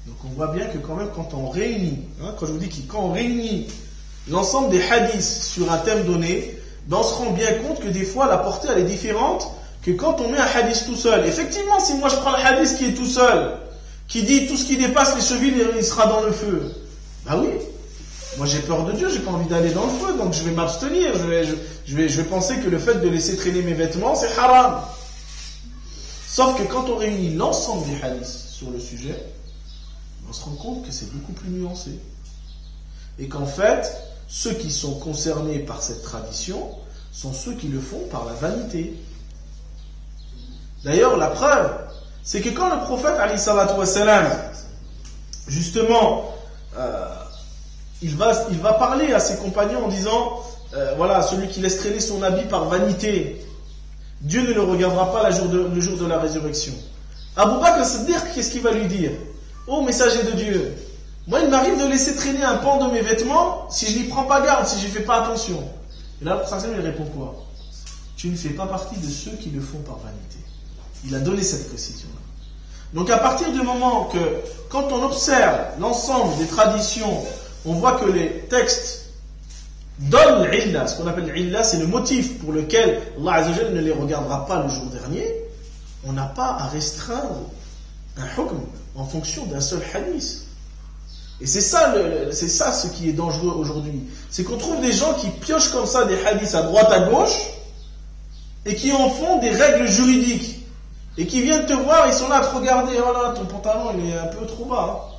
Donc on voit bien que quand même quand on réunit, quand je vous dis quand on réunit l'ensemble des hadiths sur un thème donné, on se rend bien compte que des fois la portée elle est différente que quand on met un hadith tout seul. Effectivement, si moi je prends le hadith qui est tout seul, qui dit tout ce qui dépasse les chevilles, il sera dans le feu. Bah oui. Moi j'ai peur de Dieu, j'ai pas envie d'aller dans le feu, donc je vais m'abstenir, je vais penser que le fait de laisser traîner mes vêtements, c'est haram. Sauf que quand on réunit l'ensemble des hadiths sur le sujet, on se rend compte que c'est beaucoup plus nuancé. Et qu'en fait, ceux qui sont concernés par cette tradition sont ceux qui le font par la vanité. D'ailleurs, la preuve, c'est que quand le prophète, alayhi salatu wa salam, justement, il va parler à ses compagnons en disant, voilà, celui qui laisse traîner son habit par vanité, Dieu ne le regardera pas le jour de la résurrection. Abu Bakr Siddiq, qu'est-ce qu'il va lui dire? Ô messager de Dieu, moi il m'arrive de laisser traîner un pan de mes vêtements si je n'y prends pas garde, si je n'y fais pas attention. Et là, le prophète il répond quoi? Tu ne fais pas partie de ceux qui le font par vanité. Il a donné cette précision-là. Donc à partir du moment que, quand on observe l'ensemble des traditions, on voit que les textes donnent l'illa, ce qu'on appelle l'illa, c'est le motif pour lequel Allah Azza wa Jalla ne les regardera pas le jour dernier, on n'a pas à restreindre un hukm en fonction d'un seul hadith. Et c'est ça ce qui est dangereux aujourd'hui. C'est qu'on trouve des gens qui piochent comme ça des hadiths à droite à gauche et qui en font des règles juridiques. Et qui viennent te voir, ils sont là à te regarder. Oh là, ton pantalon il est un peu trop bas. Hein.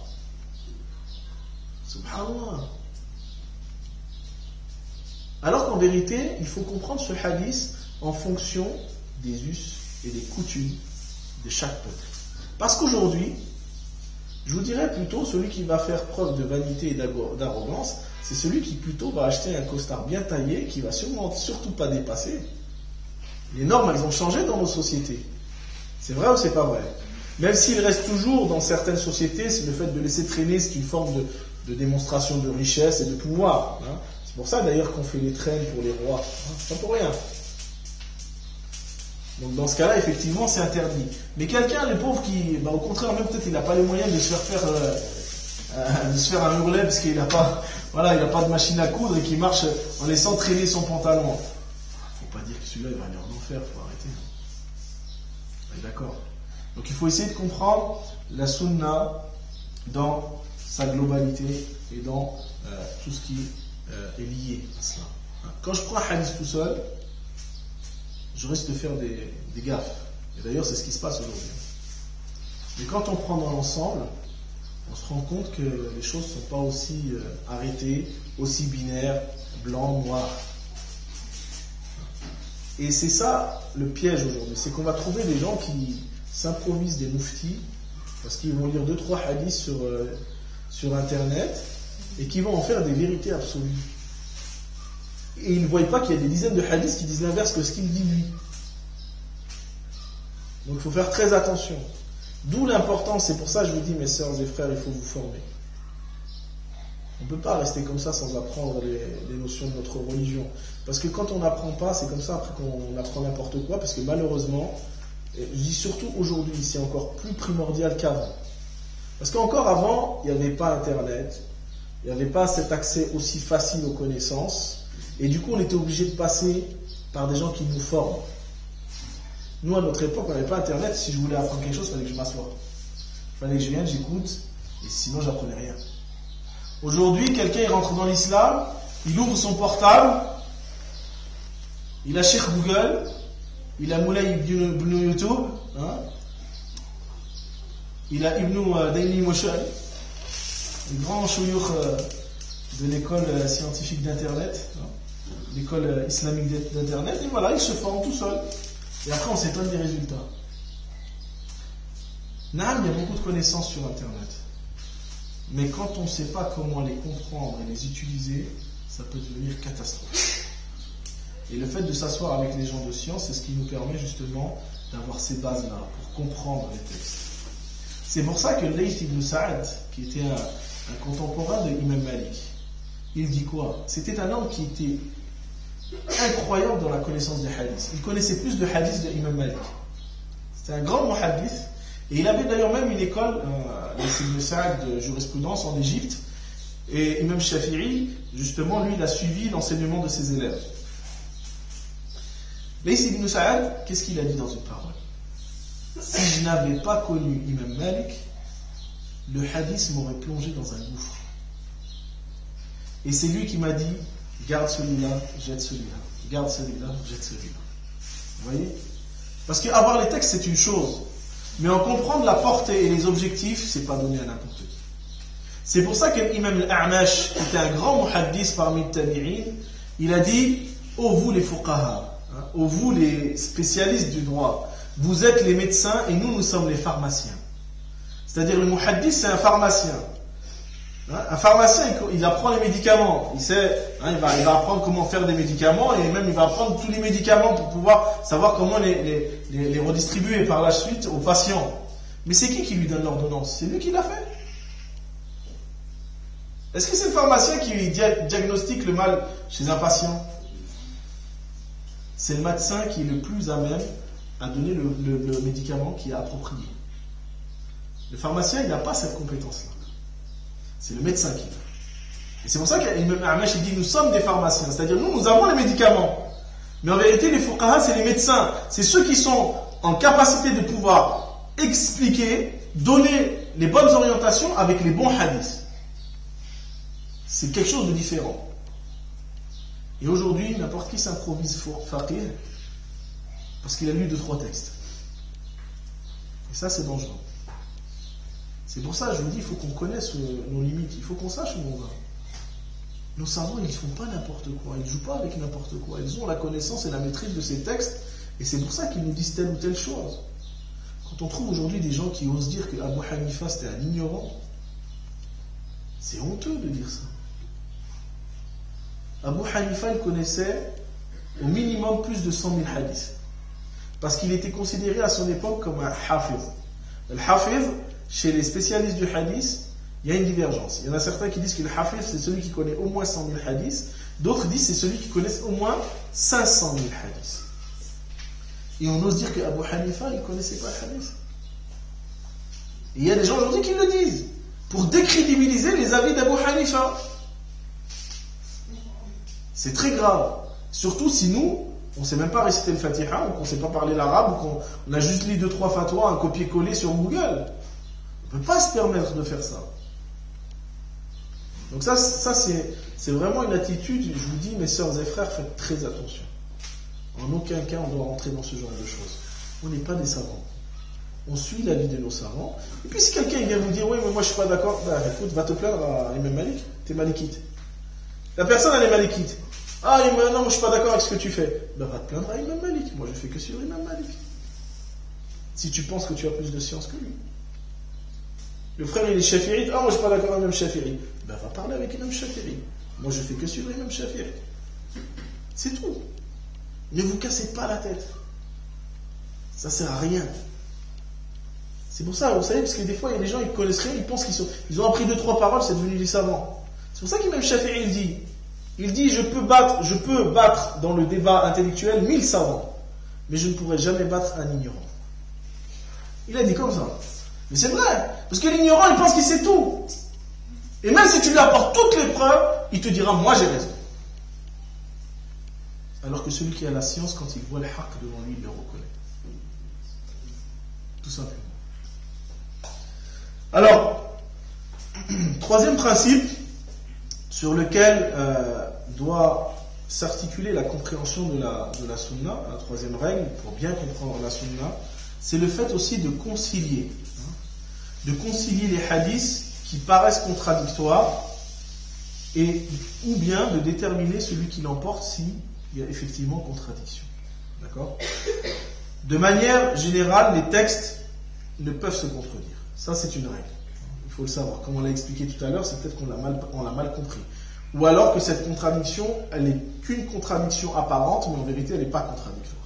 Subhanallah. Alors qu'en vérité, il faut comprendre ce hadith en fonction des us et des coutumes de chaque peuple. Parce qu'aujourd'hui, je vous dirais plutôt, celui qui va faire preuve de vanité et d'arrogance, c'est celui qui plutôt va acheter un costard bien taillé, qui va surtout pas dépasser. Les normes, elles ont changé dans nos sociétés. C'est vrai ou c'est pas vrai? Même s'il reste toujours dans certaines sociétés, c'est le fait de laisser traîner, c'est une forme de démonstration de richesse et de pouvoir. Hein. C'est pour ça d'ailleurs qu'on fait les traînes pour les rois. Hein. C'est pas pour rien. Donc dans ce cas-là, effectivement, c'est interdit. Mais quelqu'un, le pauvre, qui, au contraire, même peut-être il n'a pas les moyens de se faire un hurlet parce qu'il n'a pas, voilà, il n'a pas de machine à coudre et qui marche en laissant traîner son pantalon. Faut pas dire que celui-là il va aller en enfer, faut arrêter. On est d'accord. Donc il faut essayer de comprendre la sunna dans sa globalité et dans tout ce qui est lié à cela. Quand je prends un hadith tout seul, je risque de faire des gaffes. Et d'ailleurs, c'est ce qui se passe aujourd'hui. Mais quand on prend dans l'ensemble, on se rend compte que les choses ne sont pas aussi arrêtées, aussi binaires, blanc, noir. Et c'est ça le piège aujourd'hui. C'est qu'on va trouver des gens qui s'improvisent des mouftis, parce qu'ils vont lire 2-3 hadiths sur Internet, et qui vont en faire des vérités absolues. Et ils ne voient pas qu'il y a des dizaines de hadiths qui disent l'inverse que ce qu'il dit lui. Donc il faut faire très attention. D'où l'importance, c'est pour ça que je vous dis, mes sœurs et frères, il faut vous former. On ne peut pas rester comme ça sans apprendre les notions de notre religion. Parce que quand on n'apprend pas, c'est comme ça après qu'on apprend n'importe quoi, parce que malheureusement, je dis surtout aujourd'hui, c'est encore plus primordial qu'avant. Parce qu'encore avant, il n'y avait pas Internet, il n'y avait pas cet accès aussi facile aux connaissances, et du coup on était obligé de passer par des gens qui nous forment. Nous à notre époque on n'avait pas Internet, si je voulais apprendre quelque chose il fallait que je m'assoie, il fallait que je vienne, j'écoute, et sinon j'apprenais rien. Aujourd'hui quelqu'un il rentre dans l'islam, il ouvre son portable, il a Cheikh Google, il a Moulay Ibn YouTube, hein, il a Ibn Daily Motion, le grand choyouk de l'école scientifique d'Internet, hein, l'école islamique d'Internet, et voilà, il se forme tout seul. Et après, on s'étonne des résultats. Il y a beaucoup de connaissances sur Internet. Mais quand on ne sait pas comment les comprendre et les utiliser, ça peut devenir catastrophique. Et le fait de s'asseoir avec les gens de science, c'est ce qui nous permet justement d'avoir ces bases-là, pour comprendre les textes. C'est pour ça que Layth ibn Sa'ad, qui était un contemporain de Imam Malik, il dit quoi? C'était un homme qui était incroyable dans la connaissance des hadiths. Il connaissait plus de hadiths de Imam Malik. C'était un grand muhaddith. Et il avait d'ailleurs même une école, Ibn Sa'ad, de jurisprudence en Égypte. Et Imam Shafi'i, justement, lui, il a suivi l'enseignement de ses élèves. Layth ibn Sa'ad, qu'est-ce qu'il a dit dans une parole? Si je n'avais pas connu Imam Malik, le hadith m'aurait plongé dans un gouffre. Et c'est lui qui m'a dit, garde celui-là, jette celui-là. Garde celui-là, jette celui-là. Vous voyez? Parce qu'avoir les textes, c'est une chose. Mais en comprendre la portée et les objectifs, c'est pas donné à n'importe qui. C'est pour ça que l'imam al-A'mash, qui était un grand muhaddis parmi les tabi'in, il a dit, ô vous les fuqaha, ô vous les spécialistes du droit, vous êtes les médecins et nous sommes les pharmaciens. C'est-à-dire le muhaddis, c'est un pharmacien. Un pharmacien, il apprend les médicaments. Il sait, il va apprendre comment faire des médicaments et même il va apprendre tous les médicaments pour pouvoir savoir comment les redistribuer par la suite aux patients. Mais c'est qui lui donne l'ordonnance? C'est lui qui l'a fait? Est-ce que c'est le pharmacien qui diagnostique le mal chez un patient? C'est le médecin qui est le plus à même à donner le médicament qui est approprié. Le pharmacien, il n'a pas cette compétence-là. C'est le médecin qui l'a. Et c'est pour ça qu'Imam Ahmed dit nous sommes des pharmaciens, c'est-à-dire nous avons les médicaments. Mais en vérité, les fuqaha, c'est les médecins. C'est ceux qui sont en capacité de pouvoir expliquer, donner les bonnes orientations avec les bons hadiths. C'est quelque chose de différent. Et aujourd'hui, n'importe qui s'improvise faqih parce qu'il a lu 2-3 textes. Et ça, c'est dangereux. C'est pour ça que je vous dis, il faut qu'on connaisse nos limites, il faut qu'on sache où on va. Nos savants, ils ne font pas n'importe quoi, ils ne jouent pas avec n'importe quoi. Ils ont la connaissance et la maîtrise de ces textes, et c'est pour ça qu'ils nous disent telle ou telle chose. Quand on trouve aujourd'hui des gens qui osent dire que Abu Hanifa c'était un ignorant, c'est honteux de dire ça. Abu Hanifa, il connaissait au minimum plus de 100 000 hadiths. Parce qu'il était considéré à son époque comme un hafiz. Le hafiz, chez les spécialistes du hadith, il y a une divergence. Il y en a certains qui disent que le hafiz, c'est celui qui connaît au moins 100 000 hadiths. D'autres disent que c'est celui qui connaît au moins 500 000 hadiths. Et on ose dire que Abu Hanifa, il ne connaissait pas le hadith. Et il y a des gens aujourd'hui qui le disent, pour décrédibiliser les avis d'Abu Hanifa. C'est très grave. Surtout si nous, on ne sait même pas réciter le Fatiha, ou qu'on ne sait pas parler l'arabe, ou qu'on a juste lu 2-3 fatwas, un copier-coller sur Google. On ne peut pas se permettre de faire ça. Donc ça c'est vraiment une attitude, je vous dis, mes sœurs et frères, faites très attention. En aucun cas on doit rentrer dans ce genre de choses. On n'est pas des savants. On suit l'avis de nos savants. Et puis si quelqu'un vient vous dire, oui mais moi je ne suis pas d'accord, bah écoute, va te plaindre à Imam Malik, t'es malikite. La personne elle est malikite. Ah non, moi je ne suis pas d'accord avec ce que tu fais. Ben va te plaindre à Imam Malik. Moi je fais que sur Imam Malik. Si tu penses que tu as plus de science que lui. Le frère il est shafi'ite. Ah moi je ne suis pas d'accord avec Imam Shafi'i. Ben va parler avec Imam Shafi'i. Moi je fais que sur Imam Shafi'i. C'est tout. Ne vous cassez pas la tête. Ça sert à rien. C'est pour ça, vous savez, parce que des fois il y a des gens ils connaissent rien, ils pensent ils ont appris 2-3 paroles, c'est devenu des savants. C'est pour ça qu'Imam Shafi'i il dit je peux battre dans le débat intellectuel 1000 savants, mais je ne pourrai jamais battre un ignorant. Il a dit comme ça. Mais c'est vrai, parce que l'ignorant il pense qu'il sait tout. Et même si tu lui apportes toutes les preuves, il te dira moi j'ai raison. Alors que celui qui a la science, quand il voit le haqq devant lui, il le reconnaît. Tout simplement. Alors, troisième principe sur lequel doit s'articuler la compréhension de la sunna, la troisième règle, pour bien comprendre la sunna, c'est le fait aussi de concilier. Les hadiths qui paraissent contradictoires ou bien de déterminer celui qui l'emporte s'il y a effectivement contradiction. D'accord ? De manière générale, les textes ne peuvent se contredire. Ça, c'est une règle. Il faut le savoir. Comme on l'a expliqué tout à l'heure, c'est peut-être qu'on l'a mal compris. Ou alors que cette contradiction, elle n'est qu'une contradiction apparente, mais en vérité, elle n'est pas contradictoire.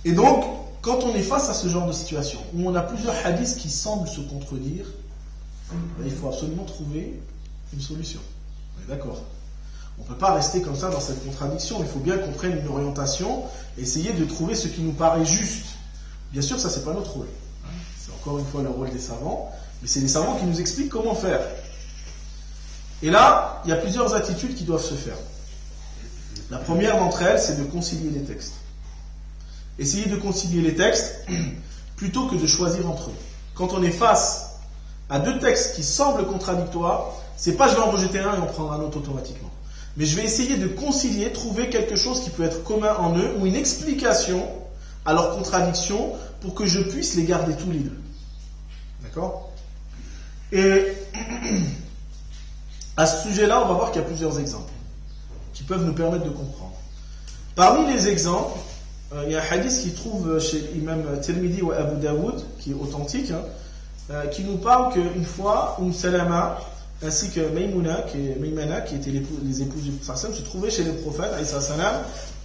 Et donc, quand on est face à ce genre de situation, où on a plusieurs hadiths qui semblent se contredire, il faut absolument trouver une solution. On est d'accord ? On ne peut pas rester comme ça dans cette contradiction. Il faut bien qu'on prenne une orientation et essayer de trouver ce qui nous paraît juste. Bien sûr, ça, c'est pas notre rôle. C'est encore une fois le rôle des savants, mais c'est les savants qui nous expliquent comment faire. Et là, il y a plusieurs attitudes qui doivent se faire. La première d'entre elles, c'est de concilier les textes. Essayer de concilier les textes plutôt que de choisir entre eux. Quand on est face à deux textes qui semblent contradictoires, c'est pas je vais en rejeter un et en prendre un autre automatiquement. Mais je vais essayer de concilier, trouver quelque chose qui peut être commun en eux, ou une explication à leur contradiction, pour que je puisse les garder tous les deux. D'accord ? Et à ce sujet-là, on va voir qu'il y a plusieurs exemples qui peuvent nous permettre de comprendre. Parmi les exemples, il y a un hadith qui trouve chez l'imam Tirmidhi ou Abu Daoud, qui est authentique, qui nous parle qu'une fois, Salama ainsi que Maymuna, qui étaient les épouses du prophète, se trouvaient chez le prophète,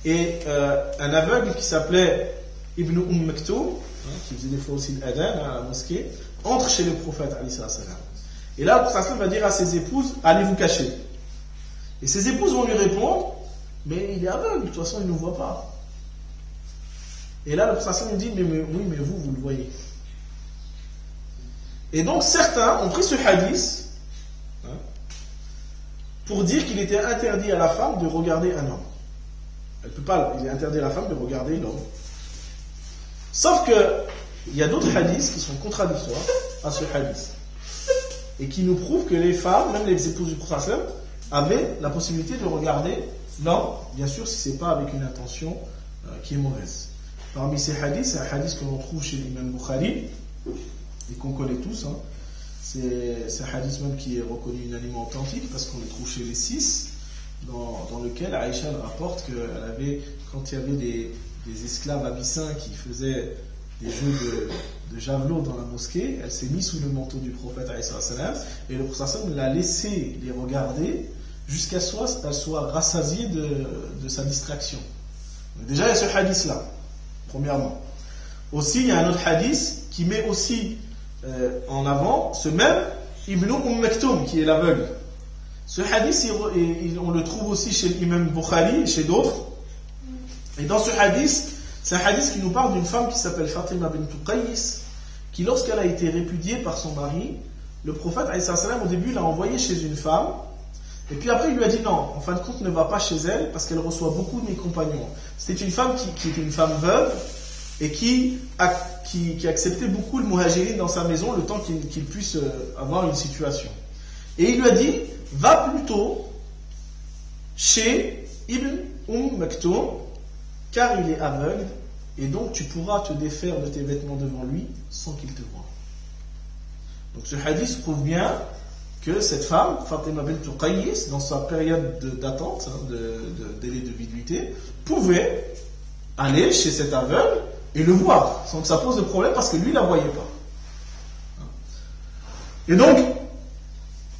et un aveugle qui s'appelait Ibn Maktoum, qui faisait des fois aussi l'adhan à la mosquée, entre chez le prophète. Et là, le prophète va dire à ses épouses, allez vous cacher. Et ses épouses vont lui répondre, mais il est aveugle, de toute façon il ne nous voit pas. Et là, le prophète lui dit, oui, mais vous le voyez. Et donc certains ont pris ce hadith pour dire qu'il était interdit à la femme de regarder un homme. Elle peut pas, il est interdit à la femme de regarder l'homme. Sauf que il y a d'autres hadiths qui sont contradictoires à ce hadith et qui nous prouvent que les femmes, même les épouses du prophète, avaient la possibilité de regarder l'homme, bien sûr si c'est pas avec une intention qui est mauvaise. Parmi ces hadiths, c'est un hadith que l'on trouve chez l'imam Bukhari et qu'on connaît tous. C'est un hadith même qui est reconnu unanimement authentique parce qu'on le trouve chez les 6, dans lequel Aïcha rapporte qu'elle avait, quand il y avait des esclaves abyssins qui faisaient des jeux de javelot dans la mosquée, elle s'est mise sous le manteau du prophète et le prophète l'a laissé les regarder jusqu'à ce qu'elle soit rassasiée de sa distraction. Donc déjà il y a ce hadith là, premièrement. Aussi il y a un autre hadith qui met aussi en avant ce même Ibn Maktoum qui est l'aveugle. Ce hadith on le trouve aussi chez l'imam Bukhari et chez d'autres. Et dans ce hadith, c'est un hadith qui nous parle d'une femme qui s'appelle Fatima bint Qais, qui lorsqu'elle a été répudiée par son mari, le prophète au début l'a envoyée chez une femme, et puis après il lui a dit non, en fin de compte ne va pas chez elle parce qu'elle reçoit beaucoup de mes compagnons. C'était une femme qui était une femme veuve et qui acceptait beaucoup le muhajirin dans sa maison le temps qu'il puisse avoir une situation. Et il lui a dit va plutôt chez Ibn Maktoum car il est aveugle et donc tu pourras te défaire de tes vêtements devant lui sans qu'il te voie. Donc ce hadith prouve bien que cette femme, Fatima bint Qais, dans sa période d'attente, de délai de viduité, pouvait aller chez cet aveugle et le voir, sans que ça pose de problème parce que lui ne la voyait pas. Et donc,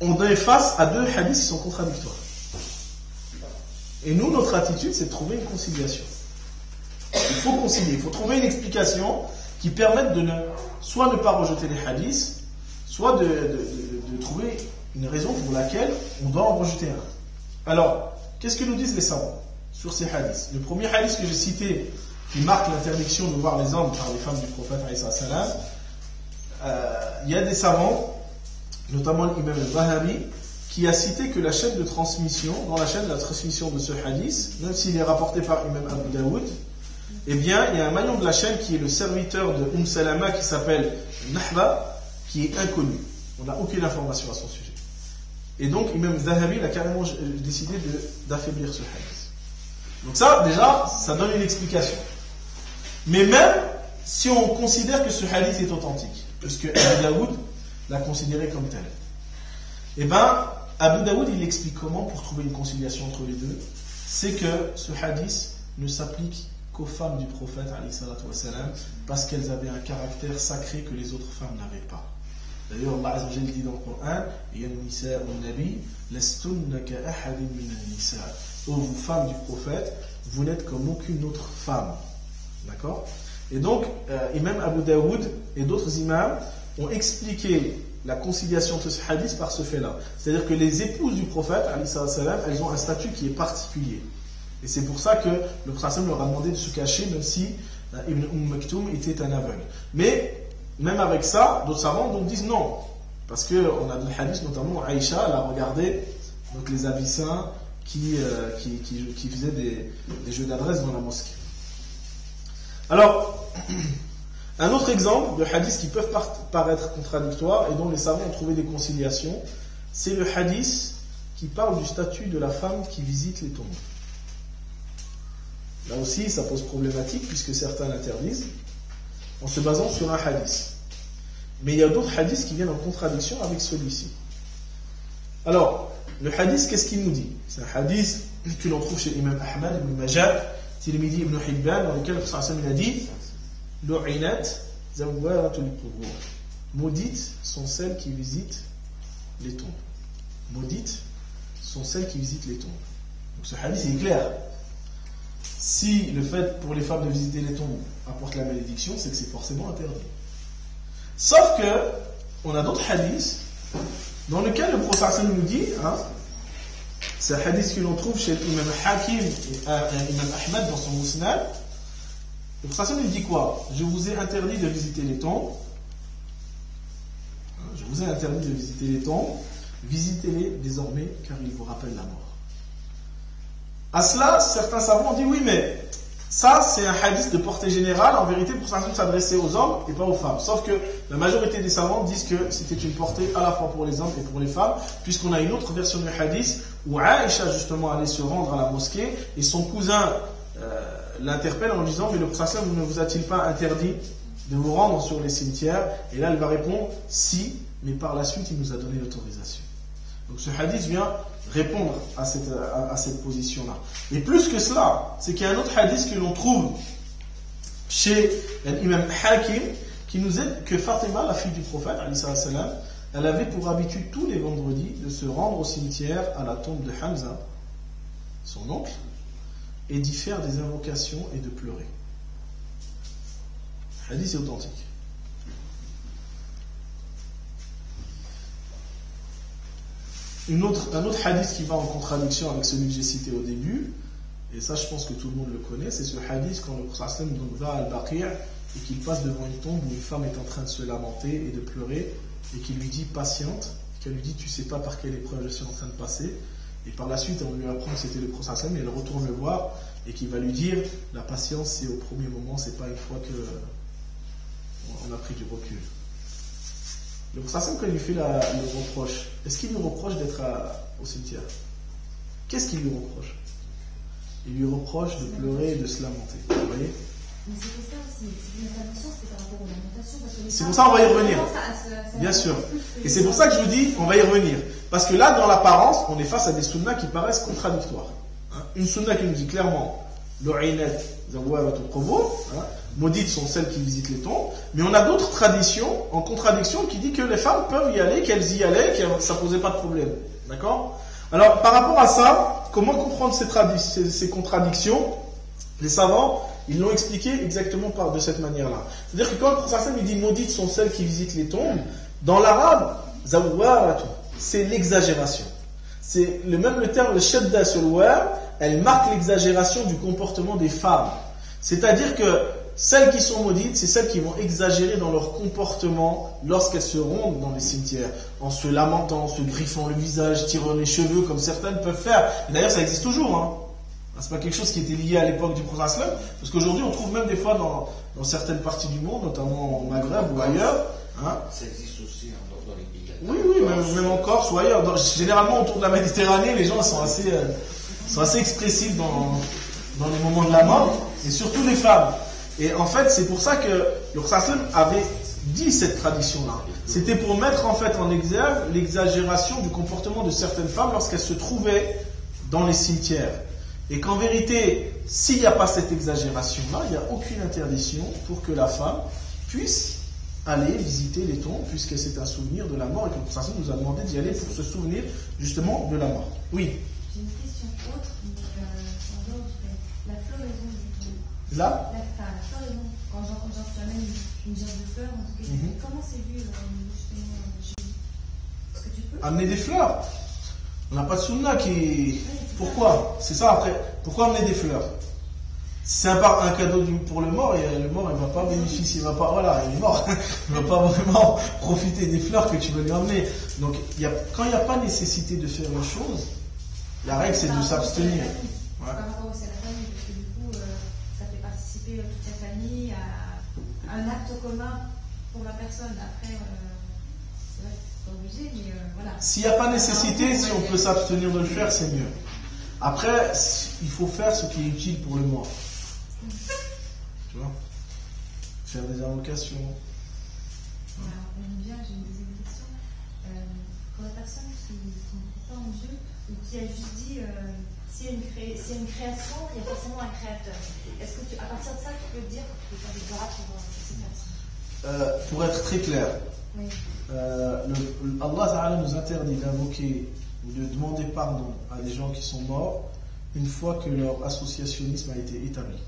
on est face à deux hadiths qui sont contradictoires. Et nous, notre attitude, c'est de trouver une conciliation. Il faut concilier, il faut trouver une explication qui permette de soit ne pas rejeter les hadiths, soit de trouver une raison pour laquelle on doit en rejeter un. Alors, qu'est-ce que nous disent les savants sur ces hadiths? Le premier hadith que j'ai cité, qui marque l'interdiction de voir les hommes par les femmes du prophète, il y a des savants, notamment l'imam al-Zahabi, qui a cité que la chaîne de transmission, dans la chaîne de la transmission de ce hadith, même s'il est rapporté par l'imam Abu Daoud, eh bien, il y a un maillon de la chaîne qui est le serviteur de Salama qui s'appelle Nahba, qui est inconnu. On n'a aucune information à son sujet. Et donc, Imam Zahabi a carrément décidé d'affaiblir ce hadith. Donc ça, déjà, ça donne une explication. Mais même si on considère que ce hadith est authentique, puisque Abu Daoud l'a considéré comme tel, eh bien, Abu Daoud, il explique comment pour trouver une conciliation entre les deux. C'est que ce hadith ne s'applique qu'aux femmes du prophète parce qu'elles avaient un caractère sacré que les autres femmes n'avaient pas. D'ailleurs, Allah Azza wa Jalla dit dans le Coran, Ya nisa nabi lastunna ka ahadin min an-nisa. Ô vous femmes du prophète, vous n'êtes comme aucune autre femme. D'accord? Et donc, Imam Abu Daoud et d'autres imams ont expliqué la conciliation de ce hadith par ce fait-là. C'est-à-dire que les épouses du prophète, elles ont un statut qui est particulier. Et c'est pour ça que le prophète leur a demandé de se cacher, même si Ibn Maktoum était un aveugle. Mais, même avec ça, d'autres savants donc disent non. Parce qu'on a des hadiths, notamment Aïcha, elle a regardé donc, les abyssins qui faisaient des jeux d'adresse dans la mosquée. Alors, un autre exemple de hadiths qui peuvent paraître contradictoires et dont les savants ont trouvé des conciliations, c'est le hadith qui parle du statut de la femme qui visite les tombes. Là aussi, ça pose problématique puisque certains l'interdisent en se basant sur un hadith. Mais il y a d'autres hadiths qui viennent en contradiction avec celui-ci. Alors, le hadith, qu'est-ce qu'il nous dit? C'est un hadith que l'on trouve chez Imam Ahmad, Ibn Majah, Tirmidhi, Ibn Hibban, dans lequel le prophète a dit Lu'inat zawwaratul qubur. Maudites sont celles qui visitent les tombes. Maudites sont celles qui visitent les tombes. Donc ce hadith est clair. Si le fait pour les femmes de visiter les tombes apporte la malédiction, c'est que c'est forcément interdit. Sauf que, on a d'autres hadiths dans lesquels le prophète nous dit, c'est un hadith que l'on trouve chez l'imam Hakim et l'imam Ahmed dans son Musnad. Le prophète nous dit quoi? Je vous ai interdit de visiter les tombes. Je vous ai interdit de visiter les tombes. Visitez-les désormais car ils vous rappellent la mort. À cela, certains savants ont dit oui, mais ça c'est un hadith de portée générale. En vérité, pour ça s'adressait aux hommes et pas aux femmes. Sauf que la majorité des savants disent que c'était une portée à la fois pour les hommes et pour les femmes, puisqu'on a une autre version du hadith où Aïcha justement allait se rendre à la mosquée et son cousin l'interpelle en lui disant mais le prophète ne vous a-t-il pas interdit de vous rendre sur les cimetières? Et là elle va répondre si, mais par la suite il nous a donné l'autorisation. Donc ce hadith vient répondre à cette position-là. Et plus que cela, c'est qu'il y a un autre hadith que l'on trouve chez l'imam Hakim qui nous aide que Fatima, la fille du prophète, elle avait pour habitude tous les vendredis de se rendre au cimetière à la tombe de Hamza, son oncle, et d'y faire des invocations et de pleurer. Le hadith est authentique. Un autre hadith qui va en contradiction avec celui que j'ai cité au début, et ça je pense que tout le monde le connaît, c'est ce hadith quand le prophète va à Al-Baqi' et qu'il passe devant une tombe où une femme est en train de se lamenter et de pleurer, et qu'il lui dit patiente, qu'elle lui dit tu sais pas par quelle épreuve je suis en train de passer, et par la suite on lui apprend que c'était le prophète, et elle retourne le voir et qu'il va lui dire la patience c'est au premier moment, c'est pas une fois que on a pris du recul. Le prophète, quand il lui fait le reproche, est-ce qu'il lui reproche d'être au cimetière? Qu'est-ce qu'il lui reproche? Il lui reproche de pleurer et de se lamenter. Vous voyez? Mais c'était ça aussi, l'intervention, c'était par rapport aux lamentations. C'est pour ça qu'on va y revenir. Bien sûr. Et c'est pour ça que je vous dis, on va y revenir. Parce que là, dans l'apparence, on est face à des sunnas qui paraissent contradictoires. Une sunna qui nous dit clairement, l'u'inat zawwarat al-qubur, maudites sont celles qui visitent les tombes, mais on a d'autres traditions en contradiction qui dit que les femmes peuvent y aller, qu'elles y allaient, que ça ne posait pas de problème. D'accord? Alors, par rapport à ça, comment comprendre ces contradictions? Les savants, ils l'ont expliqué exactement de cette manière-là. C'est-à-dire que quand le prophète il dit maudites sont celles qui visitent les tombes, dans l'arabe, zawwaratu, c'est l'exagération. C'est le terme, le shadda sur le wa, elle marque l'exagération du comportement des femmes. C'est-à-dire que celles qui sont maudites, c'est celles qui vont exagérer dans leur comportement lorsqu'elles se rendent dans les cimetières, en se lamentant, en se griffant le visage, tirant les cheveux, comme certaines peuvent faire. Et d'ailleurs, ça existe toujours. C'est pas quelque chose qui était lié à l'époque du prophète, parce qu'aujourd'hui, on trouve même des fois dans certaines parties du monde, notamment au Maghreb ou ailleurs. Ça existe aussi dans les pays. Oui, même en Corse ou ailleurs. Généralement, autour de la Méditerranée, les gens sont assez expressifs dans les moments de la mort, et surtout les femmes. Et en fait, c'est pour ça que le prophète avait dit cette tradition-là. C'était pour mettre en fait en exergue l'exagération du comportement de certaines femmes lorsqu'elles se trouvaient dans les cimetières. Et qu'en vérité, s'il n'y a pas cette exagération-là, il n'y a aucune interdiction pour que la femme puisse aller visiter les tombes, puisque c'est un souvenir de la mort, et que le prophète nous a demandé d'y aller pour se souvenir justement de la mort. Oui. J'ai une question autre, mais en dehors du fait. La floraison du tombe. Là La floraison, quand j'amène une gerbe de fleurs, en tout cas, comment c'est vu justement Est-ce que tu peux amener des fleurs. On n'a pas de sunna qui... Pourquoi? C'est ça après. Pourquoi amener des fleurs? C'est un cadeau pour le mort, et le mort il ne va pas bénéficier, il est mort. Il ne va pas vraiment profiter des fleurs que tu veux lui emmener. Donc quand il n'y a pas nécessité de faire une chose, la règle c'est de s'abstenir. Par rapport aussi à la famille, parce que du coup, ça fait participer toute la famille à un acte commun pour la personne. Après, c'est vrai que c'est pas obligé, mais voilà. S'il n'y a pas nécessité, si on peut s'abstenir de le faire, c'est mieux. Après, il faut faire ce qui est utile pour le mort. Tu vois? Faire des invocations. Alors, bien, j'ai une deuxième question. Pour la personne qui ne croit pas en Dieu, ou qui a juste dit s'il y a une création, il y a forcément un créateur. Est-ce que à partir de ça, tu peux dire que tu peux faire des miracles pour cette personne? Pour être très clair, Oui. Allah Ta'ala nous interdit d'invoquer ou de demander pardon à des gens qui sont morts une fois que leur associationnisme a été établi.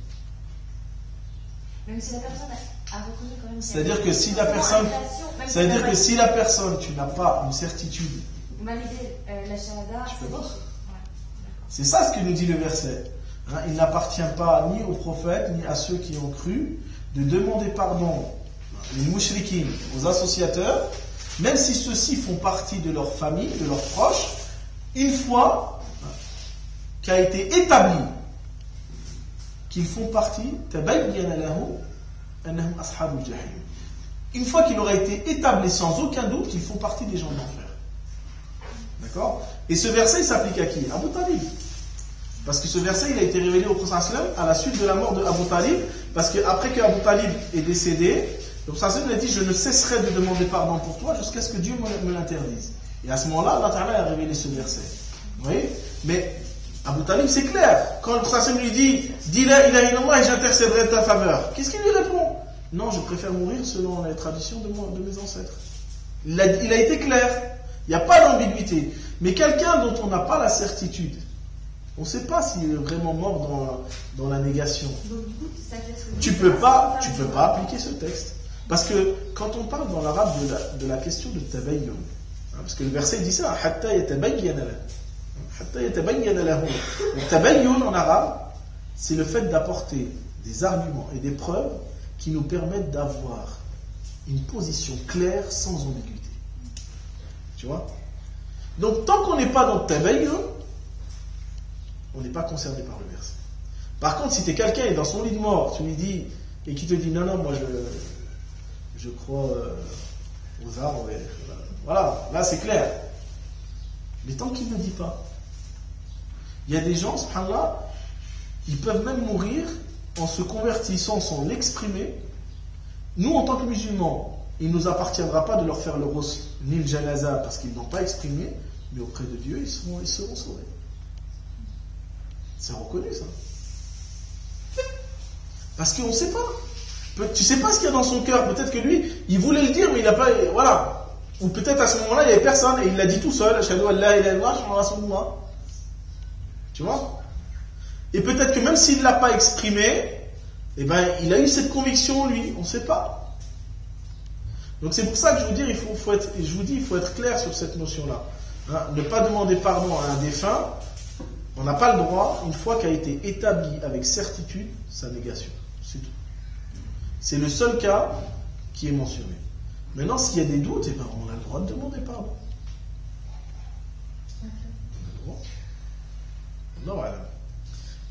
Même si la personne a reconnu quand même. C'est-à-dire que si la personne, tu n'as pas une certitude. Valider la shahada, Tu peux pas. Ouais. C'est ça ce que nous dit le verset. Hein, il n'appartient pas ni aux prophètes ni à ceux qui ont cru de demander pardon les mouchriquines, aux associateurs, même si ceux-ci font partie de leur famille, de leurs proches, une fois qu'a été établi qu'ils font partie, une fois qu'il aura été établi sans aucun doute qu'ils font partie des gens de l'enfer. D'accord? Et ce verset il s'applique à qui? Abu Talib. Parce que ce verset il a été révélé au prophète à la suite de la mort de Abu Talib, parce qu'après que Abu Talib est décédé, le prophète a dit: je ne cesserai de demander pardon pour toi jusqu'à ce que Dieu me l'interdise. Et à ce moment-là, Allah Ta'ala a révélé ce verset. Vous voyez? Mais Abu Talib, c'est clair. Quand le prophète lui dit: dis la ilaha illallah et j'intercéderai en ta faveur, qu'est-ce qu'il lui répond? Non, je préfère mourir selon les traditions de mes ancêtres. Il a été clair. Il n'y a pas d'ambiguïté. Mais quelqu'un dont on n'a pas la certitude, on ne sait pas s'il est vraiment mort dans la négation. Donc, du coup, ça fait ce que Tu peux pas appliquer ce texte. Parce que quand on parle dans l'arabe de la question de tabayyun, parce que le verset dit ça, hatta yatabayyana lahu. Hatta yatabayyana lahu. Le tabayyun en arabe, c'est le fait d'apporter des arguments et des preuves qui nous permettent d'avoir une position claire sans ambiguïté. Tu vois? Donc tant qu'on n'est pas dans le tabayyun, on n'est pas concerné par le verset. Par contre, si tu es quelqu'un et dans son lit de mort, tu lui dis, et qui te dit non, moi je crois aux arbres, voilà, là c'est clair. Mais tant qu'il ne dit pas, il y a des gens, subhanallah, ils peuvent même mourir en se convertissant sans l'exprimer. Nous, en tant que musulmans, il ne nous appartiendra pas de leur faire le rosl ni le janaza parce qu'ils n'ont pas exprimé, mais auprès de Dieu, ils seront sauvés. C'est reconnu ça. Parce qu'on ne sait pas. Tu ne sais pas ce qu'il y a dans son cœur. Peut-être que lui, il voulait le dire, mais il n'a pas. Voilà. Ou peut-être à ce moment-là, il n'y avait personne et il l'a dit tout seul. Ashhadu an la ilaha illallah, Muhammadur Rasulullah. Tu vois? Et peut-être que même s'il ne l'a pas exprimé, eh ben, il a eu cette conviction, lui. On ne sait pas. Donc c'est pour ça que je vous dis, il faut être clair sur cette notion-là. Hein, ne pas demander pardon à un défunt, on n'a pas le droit, une fois qu'a été établi avec certitude sa négation. C'est tout. C'est le seul cas qui est mentionné. Maintenant, s'il y a des doutes, eh ben, on a le droit de demander pardon.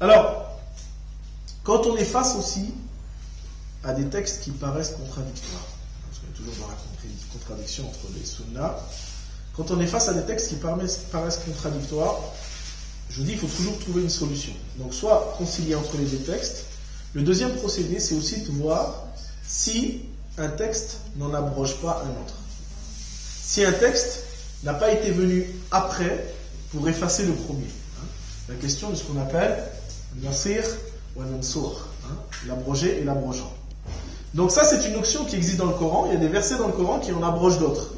Alors, quand on est face aussi à des textes qui paraissent contradictoires, parce qu'on est toujours dans la contradiction entre les sunnas, quand on est face à des textes qui paraissent contradictoires, je vous dis, il faut toujours trouver une solution. Donc, soit concilier entre les deux textes. Le deuxième procédé, c'est aussi de voir si un texte n'en abroge pas un autre. Si un texte n'a pas été venu après pour effacer le premier. La question de ce qu'on appelle nasir ou mansur, l'abrogé et l'abrogeant. Donc ça, c'est une notion qui existe dans le Coran. Il y a des versets dans le Coran qui en abrogent d'autres.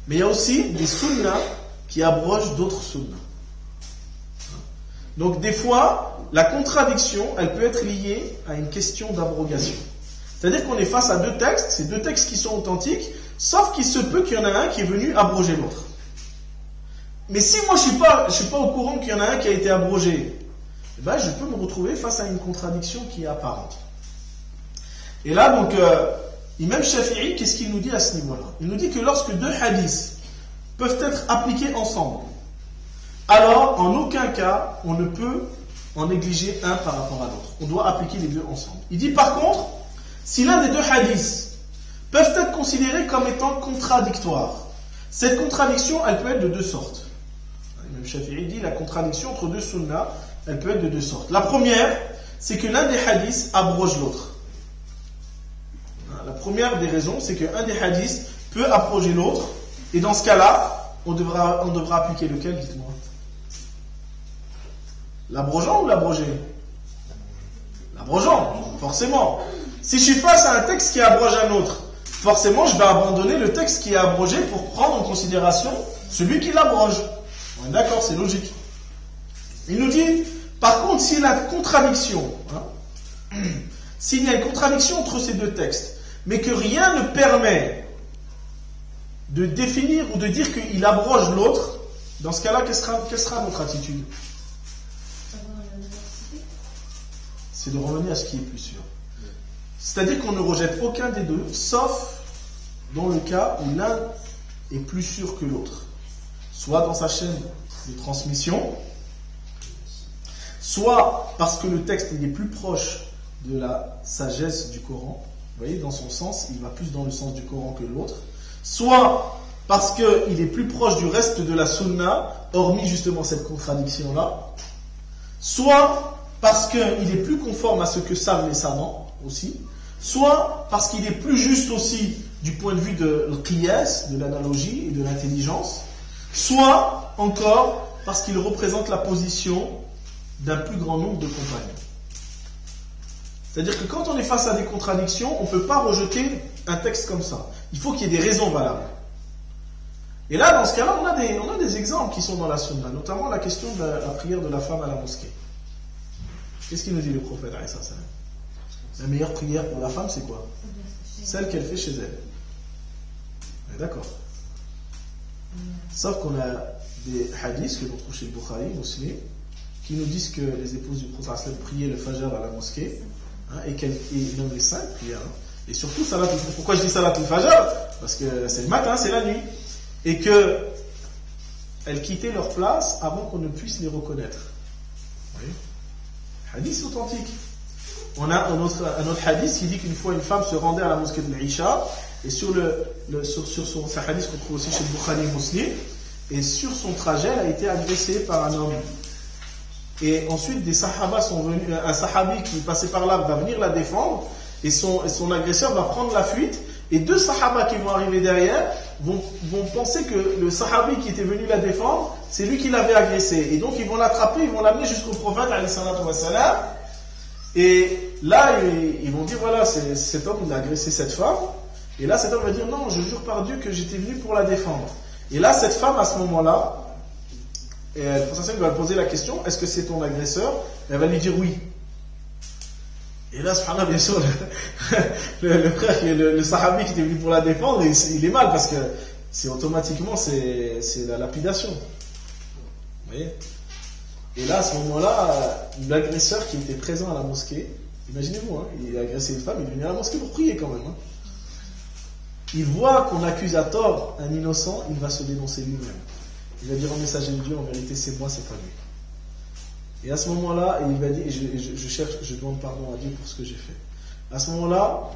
Mais il y a aussi des sunnas qui abrogent d'autres sunnas. Donc des fois, la contradiction, elle peut être liée à une question d'abrogation. C'est-à-dire qu'on est face à deux textes, c'est deux textes qui sont authentiques, sauf qu'il se peut qu'il y en a un qui est venu abroger l'autre. Mais si moi je suis pas au courant qu'il y en a un qui a été abrogé, eh ben, je peux me retrouver face à une contradiction qui est apparente. Et là, donc, Imam Shafi'i, qu'est-ce qu'il nous dit à ce niveau-là? Il nous dit que lorsque deux hadiths peuvent être appliqués ensemble, alors en aucun cas on ne peut en négliger un par rapport à l'autre. On doit appliquer les deux ensemble. Il dit par contre, si l'un des deux hadiths peuvent être considérés comme étant contradictoires, cette contradiction, elle peut être de deux sortes. Imam Shafi'i dit la contradiction entre deux sunnas, elle peut être de deux sortes. La première, c'est que l'un des hadiths abroge l'autre. La première des raisons, c'est qu'un des hadiths peut abroger l'autre, et dans ce cas-là, on devra appliquer lequel, dites-moi? L'abrogeant ou l'abrogé? L'abrogeant, forcément. Si je suis face à un texte qui abroge un autre, forcément je vais abandonner le texte qui est abrogé pour prendre en considération celui qui l'abroge. On est d'accord, c'est logique. Il nous dit, par contre, s'il y a contradiction, s'il y a une contradiction entre ces deux textes, mais que rien ne permet de définir ou de dire qu'il abroge l'autre, dans ce cas-là, quelle sera notre attitude? C'est de revenir à ce qui est plus sûr. C'est-à-dire qu'on ne rejette aucun des deux, sauf dans le cas où l'un est plus sûr que l'autre. Soit dans sa chaîne de transmission, soit parce que le texte il est plus proche de la sagesse du Coran. Vous voyez, dans son sens, il va plus dans le sens du Coran que l'autre. Soit parce qu'il est plus proche du reste de la sunna, hormis justement cette contradiction-là. Soit parce qu'il est plus conforme à ce que savent les savants aussi. Soit parce qu'il est plus juste aussi du point de vue de l'qiyas, de l'analogie et de l'intelligence. Soit encore parce qu'il représente la position d'un plus grand nombre de compagnons. C'est-à-dire que quand on est face à des contradictions, on ne peut pas rejeter un texte comme ça. Il faut qu'il y ait des raisons valables. Et là, dans ce cas-là, on a des exemples qui sont dans la sunna, notamment la question de la prière de la femme à la mosquée. Qu'est-ce qu'il nous dit le prophète ? La meilleure prière pour la femme, c'est quoi ? Celle qu'elle fait chez elle. On est d'accord. Sauf qu'on a des hadiths que l'on trouve chez le Bukhari, Muslim, qui nous disent que les épouses du prophète priaient le fajr à la mosquée, et même les 5 prières. Et surtout, pourquoi je dis salat al-fajr ? Parce que c'est le matin, c'est la nuit. Et qu'elles quittaient leur place avant qu'on ne puisse les reconnaître. Vous voyez ? Hadith authentique. On a un autre hadith qui dit qu'une fois une femme se rendait à la mosquée de l'Isha, et sur c'est un hadith qu'on trouve aussi chez le Bukhari Muslim, et sur son trajet, elle a été agressée par un homme. Et ensuite, des sahabas sont venus, un sahabi qui passait par là va venir la défendre, et son agresseur va prendre la fuite, et 2 sahabas qui vont arriver derrière vont penser que le sahabi qui était venu la défendre, c'est lui qui l'avait agressée. Et donc ils vont l'attraper, ils vont l'amener jusqu'au prophète, alayhi salatu wa salam. Et là, ils vont dire, voilà, cet homme, il a agressé cette femme. Et là, cet homme va dire, non, je jure par Dieu que j'étais venu pour la défendre. Et là, cette femme, à ce moment-là, le prophète va poser la question, est-ce que c'est ton agresseur ? Elle va lui dire oui. Et là, subhanallah, bien sûr, le frère, le sahabi qui était venu pour la défendre, il est mal parce que c'est automatiquement, c'est la lapidation. Vous voyez ? Et là, à ce moment-là, l'agresseur qui était présent à la mosquée, imaginez-vous, il a agressé une femme, il est venu à la mosquée pour prier quand même. Il voit qu'on accuse à tort un innocent, il va se dénoncer lui-même. Il va dire au messager de Dieu, en vérité, c'est moi, c'est pas lui. Et à ce moment-là, il va dire, je demande pardon à Dieu pour ce que j'ai fait. À ce moment-là,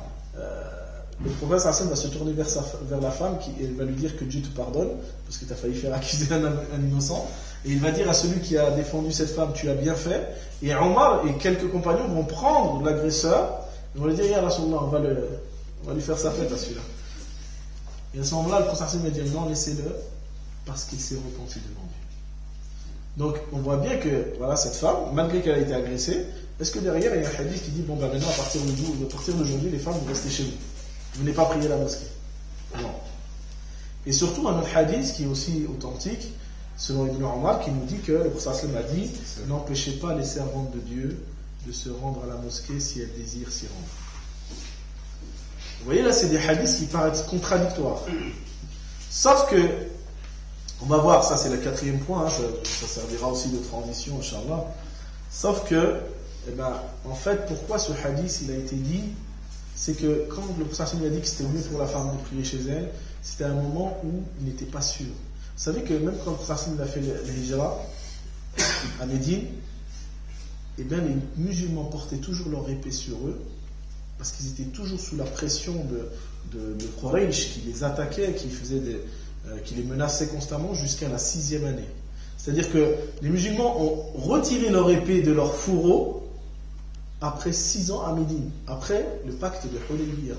le prophète Hassan va se tourner vers la femme et va lui dire que Dieu te pardonne, parce que tu as failli faire accuser un innocent. Et il va dire à celui qui a défendu cette femme, tu as bien fait. Et Omar et quelques compagnons vont prendre l'agresseur, et vont lui dire, ya Rasulallah, on va lui faire sa fête à celui-là. Et à ce moment-là, le prophète Hassan va dire, non, laissez-le, parce qu'il s'est repenti devant Dieu. Donc, on voit bien que, voilà, cette femme, malgré qu'elle a été agressée, est-ce que derrière, il y a un hadith qui dit, bon, ben maintenant, à partir d'aujourd'hui, les femmes, vous restez chez vous. Vous venez pas prier à la mosquée. Non. Et surtout, un autre hadith qui est aussi authentique, selon Ibn Omar, qui nous dit que le prophète a dit, n'empêchez pas les servantes de Dieu de se rendre à la mosquée si elles désirent s'y rendre. Vous voyez, là, c'est des hadiths qui paraissent contradictoires. Sauf que, on va voir, ça c'est le 4e point, ça servira aussi de transition, Inch'Allah. Sauf que, en fait, pourquoi ce hadith il a été dit, c'est que quand le prophète a dit que c'était mieux pour la femme de prier chez elle, c'était un moment où il n'était pas sûr. Vous savez que même quand le prophète a fait le hijra à Médine, les musulmans portaient toujours leur épée sur eux, parce qu'ils étaient toujours sous la pression de Quraysh qui les attaquait, qui les menaçait constamment jusqu'à la 6e année. C'est-à-dire que les musulmans ont retiré leur épée de leur fourreau après 6 ans à Médine, après le pacte de Hudaybiyah.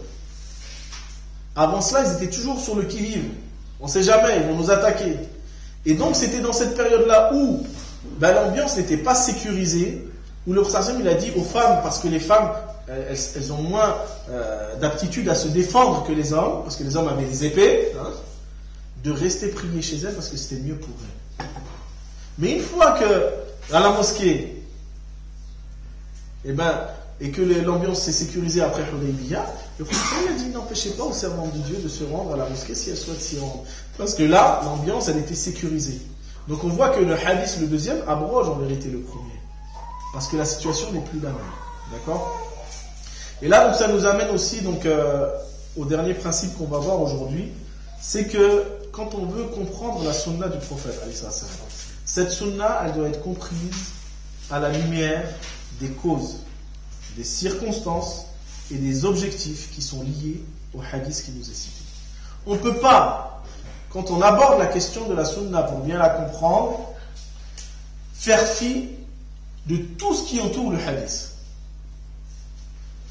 Avant cela, ils étaient toujours sur le qui-vive. On ne sait jamais, ils vont nous attaquer. Et donc, c'était dans cette période-là où l'ambiance n'était pas sécurisée, où le prophète il a dit aux femmes, parce que les femmes, elles ont moins d'aptitude à se défendre que les hommes, parce que les hommes avaient des épées, hein, de rester prier chez elles parce que c'était mieux pour elles. Mais une fois que, à la mosquée, et que l'ambiance s'est sécurisée après Hudaybiyah, le prophète a dit n'empêchez pas aux servantes de Dieu de se rendre à la mosquée si elles souhaitent s'y rendre. Parce que là, l'ambiance, elle était sécurisée. Donc on voit que le hadith, le deuxième, abroge en vérité le premier. Parce que la situation n'est plus la même. D'accord ? Et là, donc, ça nous amène aussi donc, au dernier principe qu'on va voir aujourd'hui. C'est que quand on veut comprendre la sunna du prophète, cette sunna, elle doit être comprise à la lumière des causes, des circonstances et des objectifs qui sont liés au hadith qui nous est cité. On ne peut pas, quand on aborde la question de la sunna pour bien la comprendre, faire fi de tout ce qui entoure le hadith.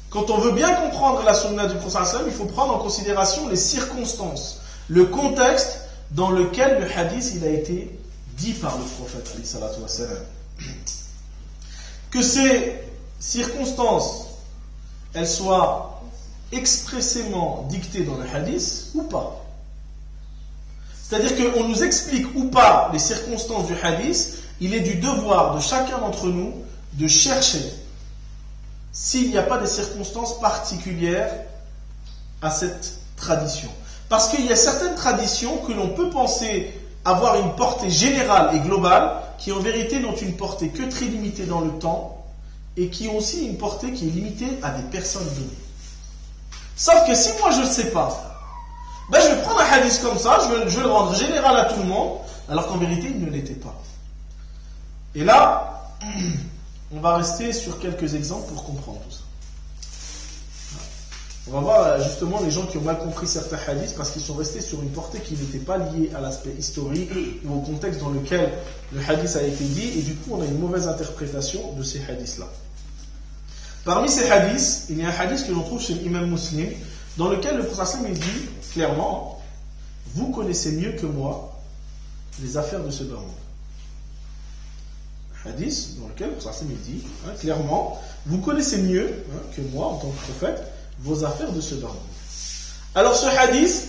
Quand on veut bien comprendre la sunna du prophète, il faut prendre en considération les circonstances, le contexte dans lequel le hadith il a été dit par le prophète. Que ces circonstances, elles soient expressément dictées dans le hadith ou pas. C'est-à-dire qu'on nous explique ou pas les circonstances du hadith, il est du devoir de chacun d'entre nous de chercher s'il n'y a pas des circonstances particulières à cette tradition. Parce qu'il y a certaines traditions que l'on peut penser avoir une portée générale et globale, qui en vérité n'ont une portée que très limitée dans le temps, et qui ont aussi une portée qui est limitée à des personnes données. Sauf que si moi je ne le sais pas, je vais prendre un hadith comme ça, je vais le rendre général à tout le monde, alors qu'en vérité il ne l'était pas. Et là, on va rester sur quelques exemples pour comprendre tout ça. On va voir justement les gens qui ont mal compris certains hadiths parce qu'ils sont restés sur une portée qui n'était pas liée à l'aspect historique ou au contexte dans lequel le hadith a été dit, et du coup on a une mauvaise interprétation de ces hadiths-là. Parmi ces hadiths, il y a un hadith que l'on trouve chez l'imam Muslim, dans lequel le prophète il dit clairement: vous connaissez mieux que moi les affaires de ce bas monde. Hadith dans lequel le prophète il dit clairement: vous connaissez mieux que moi en tant que prophète vos affaires de ce bas monde. Alors ce hadith,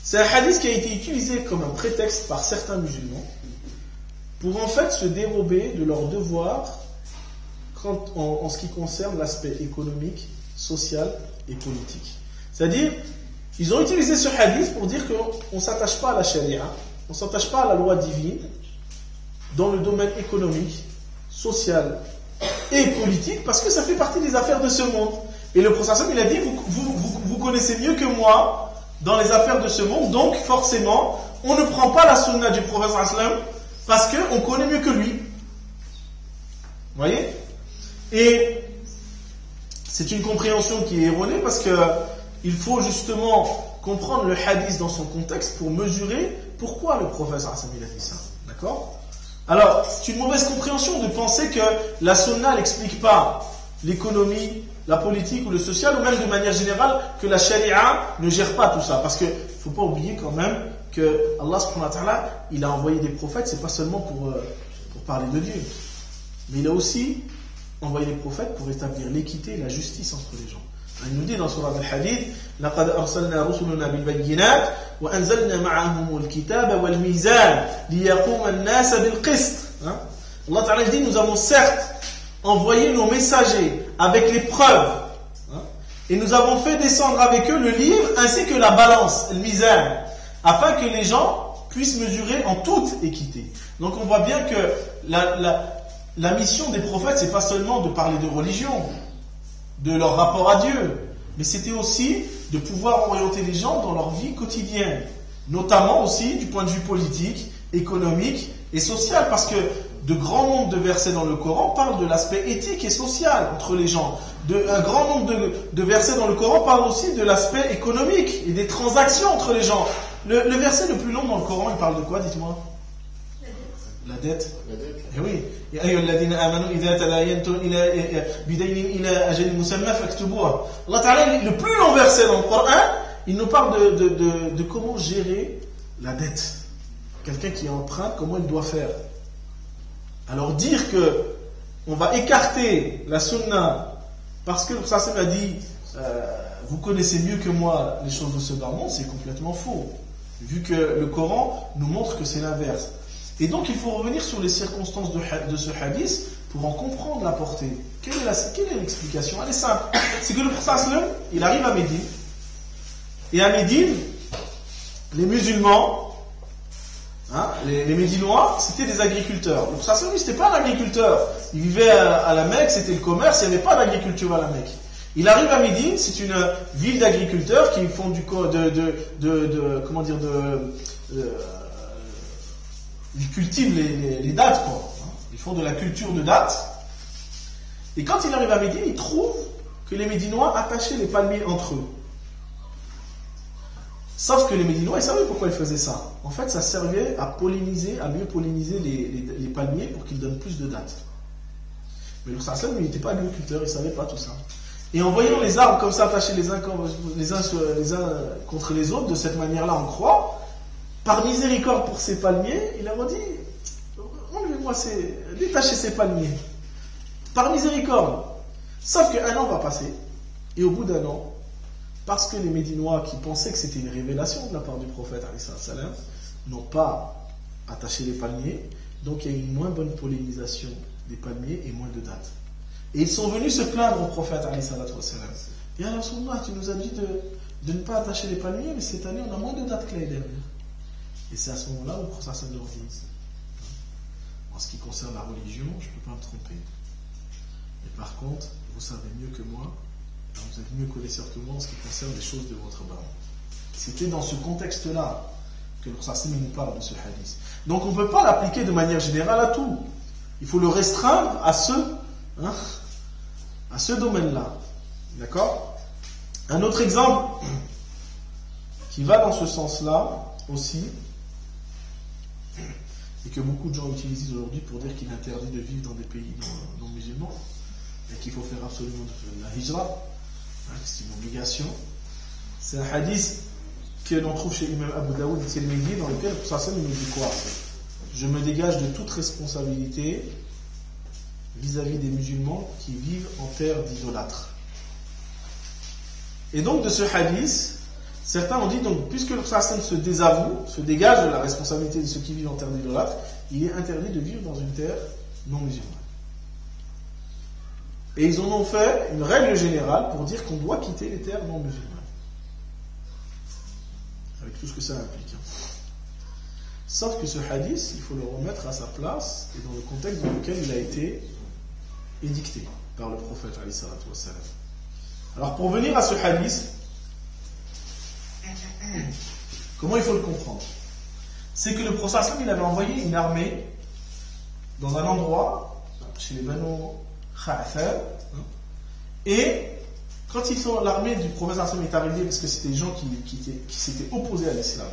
c'est un hadith qui a été utilisé comme un prétexte par certains musulmans pour en fait se dérober de leur devoir en ce qui concerne l'aspect économique, social et politique. C'est-à-dire, ils ont utilisé ce hadith pour dire qu'on ne s'attache pas à la charia, on ne s'attache pas à la loi divine dans le domaine économique, social et politique, parce que ça fait partie des affaires de ce monde. Et le prophète il a dit, vous connaissez mieux que moi dans les affaires de ce monde, donc forcément, on ne prend pas la sunna du prophète parce qu'on connaît mieux que lui. Vous voyez ? Et c'est une compréhension qui est erronée parce qu'il faut justement comprendre le hadith dans son contexte pour mesurer pourquoi le prophète il a dit ça. D'accord ? Alors, c'est une mauvaise compréhension de penser que la sunna n'explique pas l'économie, la politique ou le social, ou même de manière générale que la charia ne gère pas tout ça. Parce qu'il ne faut pas oublier quand même que Allah subhanahu wa ta'ala, il a envoyé des prophètes, c'est pas seulement pour parler de Dieu, mais il a aussi envoyé des prophètes pour établir l'équité et la justice entre les gens. Il nous dit dans Surah Al-Hadid: لَقَدْ أَرْسَلْنَا رُسُلُنَا بِالْبَيِّنَاتِ وَأَنزَلْنَا مَعَهُمُ الْكِتَابَ وَالْمِيزَانَ لِيَقُومَ النَّاسَ بِالْقِسْطِ. Allah Ta'ala dit: nous avons certes envoyé nos messagers avec les preuves, et nous avons fait descendre avec eux le livre ainsi que la balance, le mizan, afin que les gens puissent mesurer en toute équité. Donc on voit bien que la mission des prophètes, c'est pas seulement de parler de religion, de leur rapport à Dieu, mais c'était aussi de pouvoir orienter les gens dans leur vie quotidienne, notamment aussi du point de vue politique, économique et social, parce que de grands nombres de versets dans le Coran parlent de l'aspect éthique et social entre les gens. Un grand nombre de versets dans le Coran parlent aussi de l'aspect économique et des transactions entre les gens. Le verset le plus long dans le Coran, il parle de quoi, dites-moi? La dette. Eh oui. Ya ayyuhalladhina amanu idha tadayantum bidaynin ila ajalin musamma faktubuha. Allah Ta'ala, le plus long verset dans le Coran, il nous parle de comment gérer la dette. Quelqu'un qui emprunte, comment il doit faire. Alors dire que on va écarter la sunna parce que le prophète a dit vous connaissez mieux que moi les choses de ce bas monde, c'est complètement faux. Vu que le Coran nous montre que c'est l'inverse. Et donc il faut revenir sur les circonstances de ce hadith pour en comprendre la portée. Quelle est l'explication? Elle est simple. C'est que le prophète il arrive à Médine. Et à Médine, les musulmans, les Médinois, c'était des agriculteurs. Le prophète lui, c'était pas un agriculteur. Il vivait à la Mecque, c'était le commerce, il n'y avait pas d'agriculture à la Mecque. Il arrive à Médine, c'est une ville d'agriculteurs qui font ils cultivent les dattes, quoi. Ils font de la culture de dattes. Et quand il arrive à Médine, il trouve que les Médinois attachaient les palmiers entre eux. Sauf que les Médinois, ils savaient pourquoi ils faisaient ça. En fait, ça servait à mieux polliniser les palmiers pour qu'ils donnent plus de dattes. Mais le prophète, il n'était pas agriculteur, il ne savait pas tout ça. Et en voyant les arbres comme ça attachés les uns contre les autres, de cette manière-là, on croit, par miséricorde pour ces palmiers, il leur a dit, détachez ces palmiers. Par miséricorde. Sauf qu'un an va passer, et au bout d'un an, parce que les Médinois qui pensaient que c'était une révélation de la part du prophète n'ont pas attaché les palmiers, donc il y a une moins bonne pollinisation des palmiers et moins de dattes. Et ils sont venus se plaindre au prophète et à Rasulullah, tu nous as dit de ne pas attacher les palmiers, mais cette année on a moins de dattes que l'année dernière. Et c'est à ce moment-là où le prophète leur dit, en ce qui concerne la religion, je ne peux pas me tromper. Mais par contre, vous savez mieux que moi, vous êtes mieux connaisseur que moi en ce qui concerne les choses de votre baron. C'était dans ce contexte-là que le prophète nous parle de ce hadith. Donc on ne peut pas l'appliquer de manière générale à tout. Il faut le restreindre à ce domaine-là. D'accord? Un autre exemple qui va dans ce sens-là aussi, et que beaucoup de gens utilisent aujourd'hui pour dire qu'il est interdit de vivre dans des pays non musulmans, et qu'il faut faire absolument de la hijra, c'est une obligation. C'est un hadith que l'on trouve chez Imam Abu Daoud et Tirmidhi, dans lequel le prophète nous dit quoi? Je me dégage de toute responsabilité vis-à-vis des musulmans qui vivent en terre d'idolâtres. Et donc de ce hadith, certains ont dit, donc, puisque le prophète se désavoue, se dégage de la responsabilité de ceux qui vivent en terre d'idolâtres, il est interdit de vivre dans une terre non musulmane. Et ils en ont fait une règle générale pour dire qu'on doit quitter les terres non musulmanes. Avec tout ce que ça implique. Sauf que ce hadith, il faut le remettre à sa place et dans le contexte dans lequel il a été édicté par le prophète. Alors pour venir à ce hadith, comment il faut le comprendre? C'est que le prophète, il avait envoyé une armée dans un endroit, chez les Banu Kha'afar, et quand l'armée du prophète est arrivée, parce que c'était des gens qui s'étaient opposés à l'islam,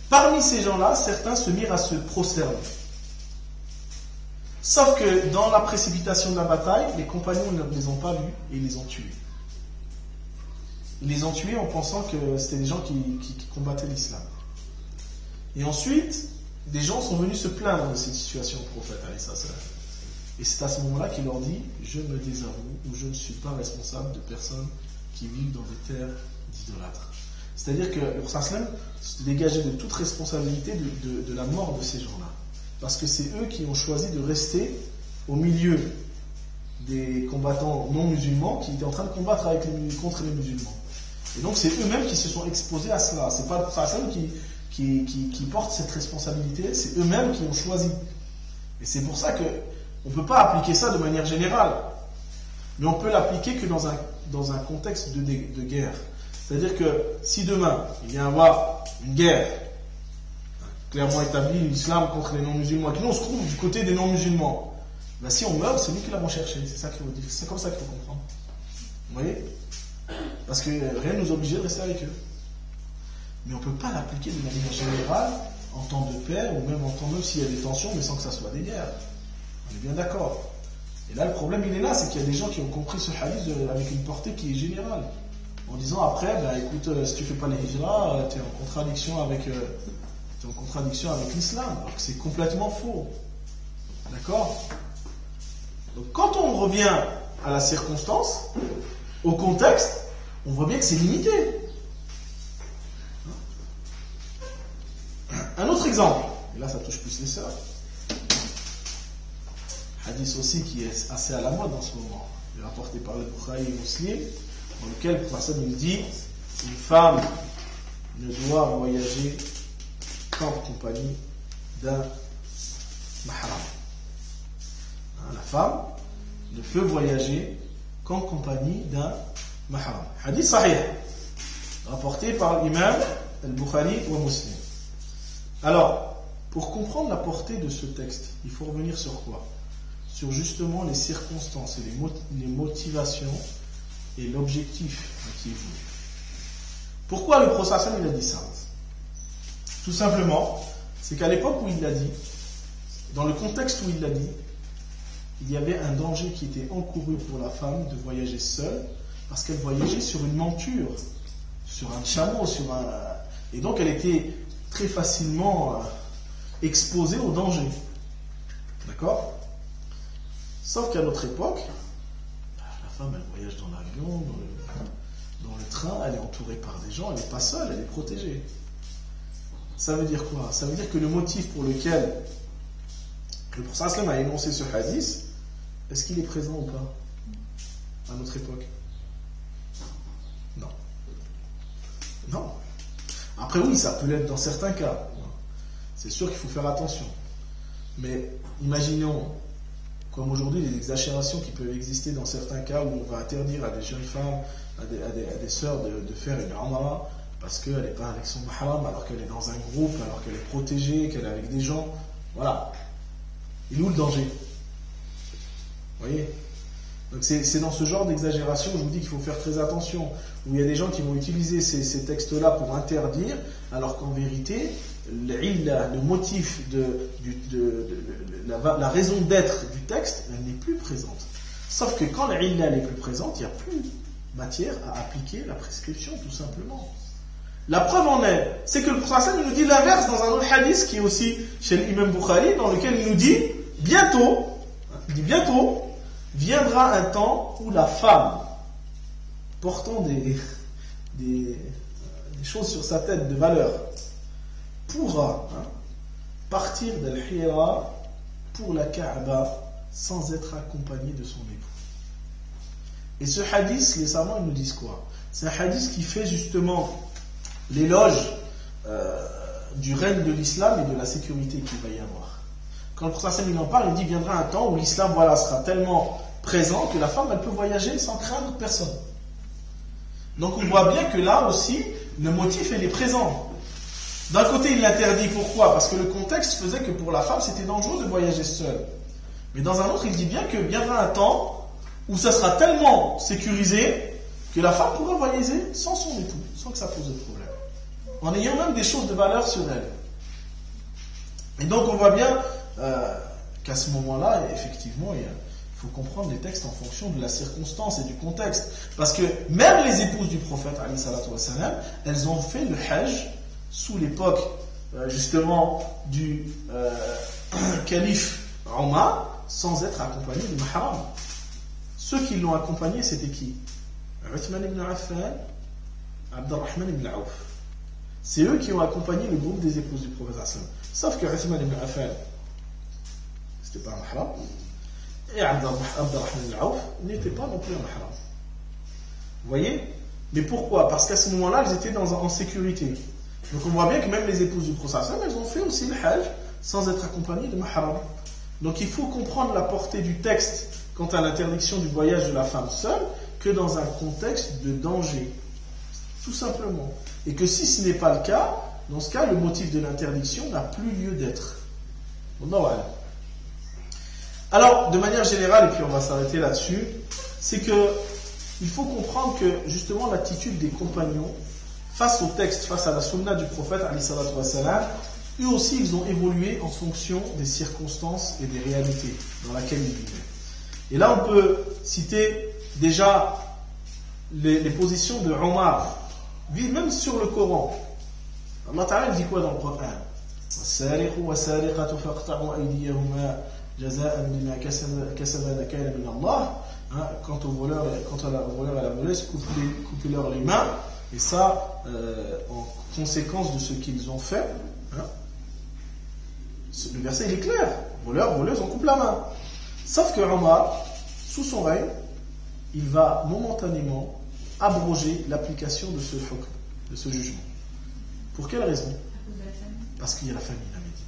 parmi ces gens-là, certains se mirent à se prosterner. Sauf que dans la précipitation de la bataille, les compagnons ne les ont pas vus et ils les ont tués. Ils les ont tués en pensant que c'était des gens qui combattaient l'islam. Et ensuite, des gens sont venus se plaindre de cette situation au prophète. Et c'est à ce moment-là qu'il leur dit, je me désavoue ou je ne suis pas responsable de personnes qui vivent dans des terres d'idolâtres. C'est-à-dire que le prophète se dégageait de toute responsabilité de la mort de ces gens-là. Parce que c'est eux qui ont choisi de rester au milieu des combattants non musulmans qui étaient en train de combattre contre les musulmans. Et donc c'est eux-mêmes qui se sont exposés à cela. C'est pas le prophète qui porte cette responsabilité, c'est eux-mêmes qui ont choisi. Et c'est pour ça qu'on ne peut pas appliquer ça de manière générale. Mais on peut l'appliquer que dans un contexte de guerre. C'est-à-dire que si demain, il vient y avoir une guerre clairement établie, l'islam contre les non-musulmans, et que nous on se trouve du côté des non-musulmans, ben si on meurt, c'est nous qui l'avons cherché. C'est ça qu'il faut dire. C'est comme ça qu'il faut comprendre. Vous voyez? Parce que rien ne nous oblige de rester avec eux. Mais on ne peut pas l'appliquer de manière générale en temps de paix, ou même en temps même s'il y a des tensions, mais sans que ça soit des guerres. On est bien d'accord. Et là, le problème, il est là, c'est qu'il y a des gens qui ont compris ce hadith avec une portée qui est générale. En disant après, écoute, si tu ne fais pas les hijra, tu es en contradiction avec l'islam. Alors que c'est complètement faux. D'accord? Donc quand on revient à la circonstance, au contexte, on voit bien que c'est limité. Un autre exemple, et là ça touche plus les sœurs, hadith aussi qui est assez à la mode en ce moment, rapporté par le Bukhari et Muslim, dans lequel le prophète nous dit une femme ne doit voyager qu'en compagnie d'un mahram. La femme ne peut voyager qu'en compagnie d'un mahram. Hadith sahih, rapporté par l'imam al-Bukhari et Muslim. Alors, pour comprendre la portée de ce texte, il faut revenir sur quoi? Sur justement les circonstances et les motivations et l'objectif qui est voulu. Pourquoi le prophète il a dit ça? Tout simplement, c'est qu'à l'époque où il l'a dit, dans le contexte où il l'a dit, il y avait un danger qui était encouru pour la femme de voyager seule, parce qu'elle voyageait sur une monture, sur un chameau, et donc elle était très facilement exposée au danger. D'accord? Sauf qu'à notre époque, la femme elle voyage dans l'avion, dans le train, elle est entourée par des gens, elle n'est pas seule, elle est protégée. Ça veut dire quoi? Ça veut dire que le motif pour lequel le prophète a énoncé ce hadith, est-ce qu'il est présent ou pas à notre époque? Non. Non. Après oui, ça peut l'être dans certains cas. C'est sûr qu'il faut faire attention. Mais imaginons, comme aujourd'hui, les exagérations qui peuvent exister dans certains cas où on va interdire à des jeunes femmes, à des sœurs de faire une umrah parce qu'elle n'est pas avec son mahram, alors qu'elle est dans un groupe, alors qu'elle est protégée, qu'elle est avec des gens. Voilà. Il est où le danger? Vous voyez? Donc c'est dans ce genre d'exagération que je vous dis qu'il faut faire très attention, où il y a des gens qui vont utiliser ces textes-là pour interdire, alors qu'en vérité, le motif la raison d'être du texte, elle n'est plus présente. Sauf que quand l'illa n'est plus présente, il n'y a plus matière à appliquer la prescription, tout simplement. La preuve en est, c'est que le prophète nous dit l'inverse dans un autre hadith qui est aussi chez l'imam Bukhari, dans lequel il nous dit bientôt, viendra un temps où la femme portant des choses sur sa tête de valeur pourra partir d'Al-Hira pour la Kaaba sans être accompagnée de son époux. Et ce hadith, les savants ils nous disent quoi? C'est un hadith qui fait justement l'éloge du règne de l'islam et de la sécurité qu'il va y avoir. Quand le prophète il en parle, il dit viendra un temps où l'islam sera tellement présent que la femme elle peut voyager sans craindre personne. Donc on voit bien que là aussi le motif il est présent. D'un côté il l'interdit, pourquoi? Parce que le contexte faisait que pour la femme c'était dangereux de voyager seule. Mais dans un autre il dit bien que viendra un temps où ça sera tellement sécurisé que la femme pourra voyager sans son époux, sans que ça pose de problème, en ayant même des choses de valeur sur elle. Et donc on voit bien qu'à ce moment-là, effectivement, il faut comprendre les textes en fonction de la circonstance et du contexte. Parce que même les épouses du prophète, elles ont fait le hajj sous l'époque justement du calife Omar sans être accompagnées du mahram. Ceux qui l'ont accompagné, c'était qui? Uthman ibn Affan, Abdurrahman ibn Auf. C'est eux qui ont accompagné le groupe des épouses du prophète. Sauf que Uthman ibn Affan, c'était pas un mahram, et Abdurrahman ibn Auf n'était pas non plus un mahram. Vous voyez? Mais pourquoi? Parce qu'à ce moment-là, elles étaient en sécurité. Donc on voit bien que même les épouses du prophète, elles ont fait aussi le hajj sans être accompagnées de mahram. Donc il faut comprendre la portée du texte quant à l'interdiction du voyage de la femme seule que dans un contexte de danger, tout simplement. Et que si ce n'est pas le cas, dans ce cas, le motif de l'interdiction n'a plus lieu d'être. Alors, de manière générale, et puis on va s'arrêter là-dessus, c'est que il faut comprendre que justement l'attitude des compagnons face au texte, face à la sunna du prophète, eux aussi ils ont évolué en fonction des circonstances et des réalités dans lesquelles ils vivaient. Et là on peut citer déjà les positions de Omar, même sur le Coran. Allah Ta'ala dit quoi dans le Coran? وَالسَّارِقُ وَالسَّارِقَةُ فَاقْطَعُوا أَيْدِيَهُمَا jaza'an bima kasaba nakala min Allah. Quant au voleur et à la voleuse, coupez-leur les mains, et ça, en conséquence de ce qu'ils ont fait. Le verset il est clair, voleur, voleuse, on coupe la main. Sauf que Omar, sous son règne, il va momentanément abroger l'application de ce hukm, de ce jugement. Pour quelle raison? Parce qu'il y a la famine à Médine.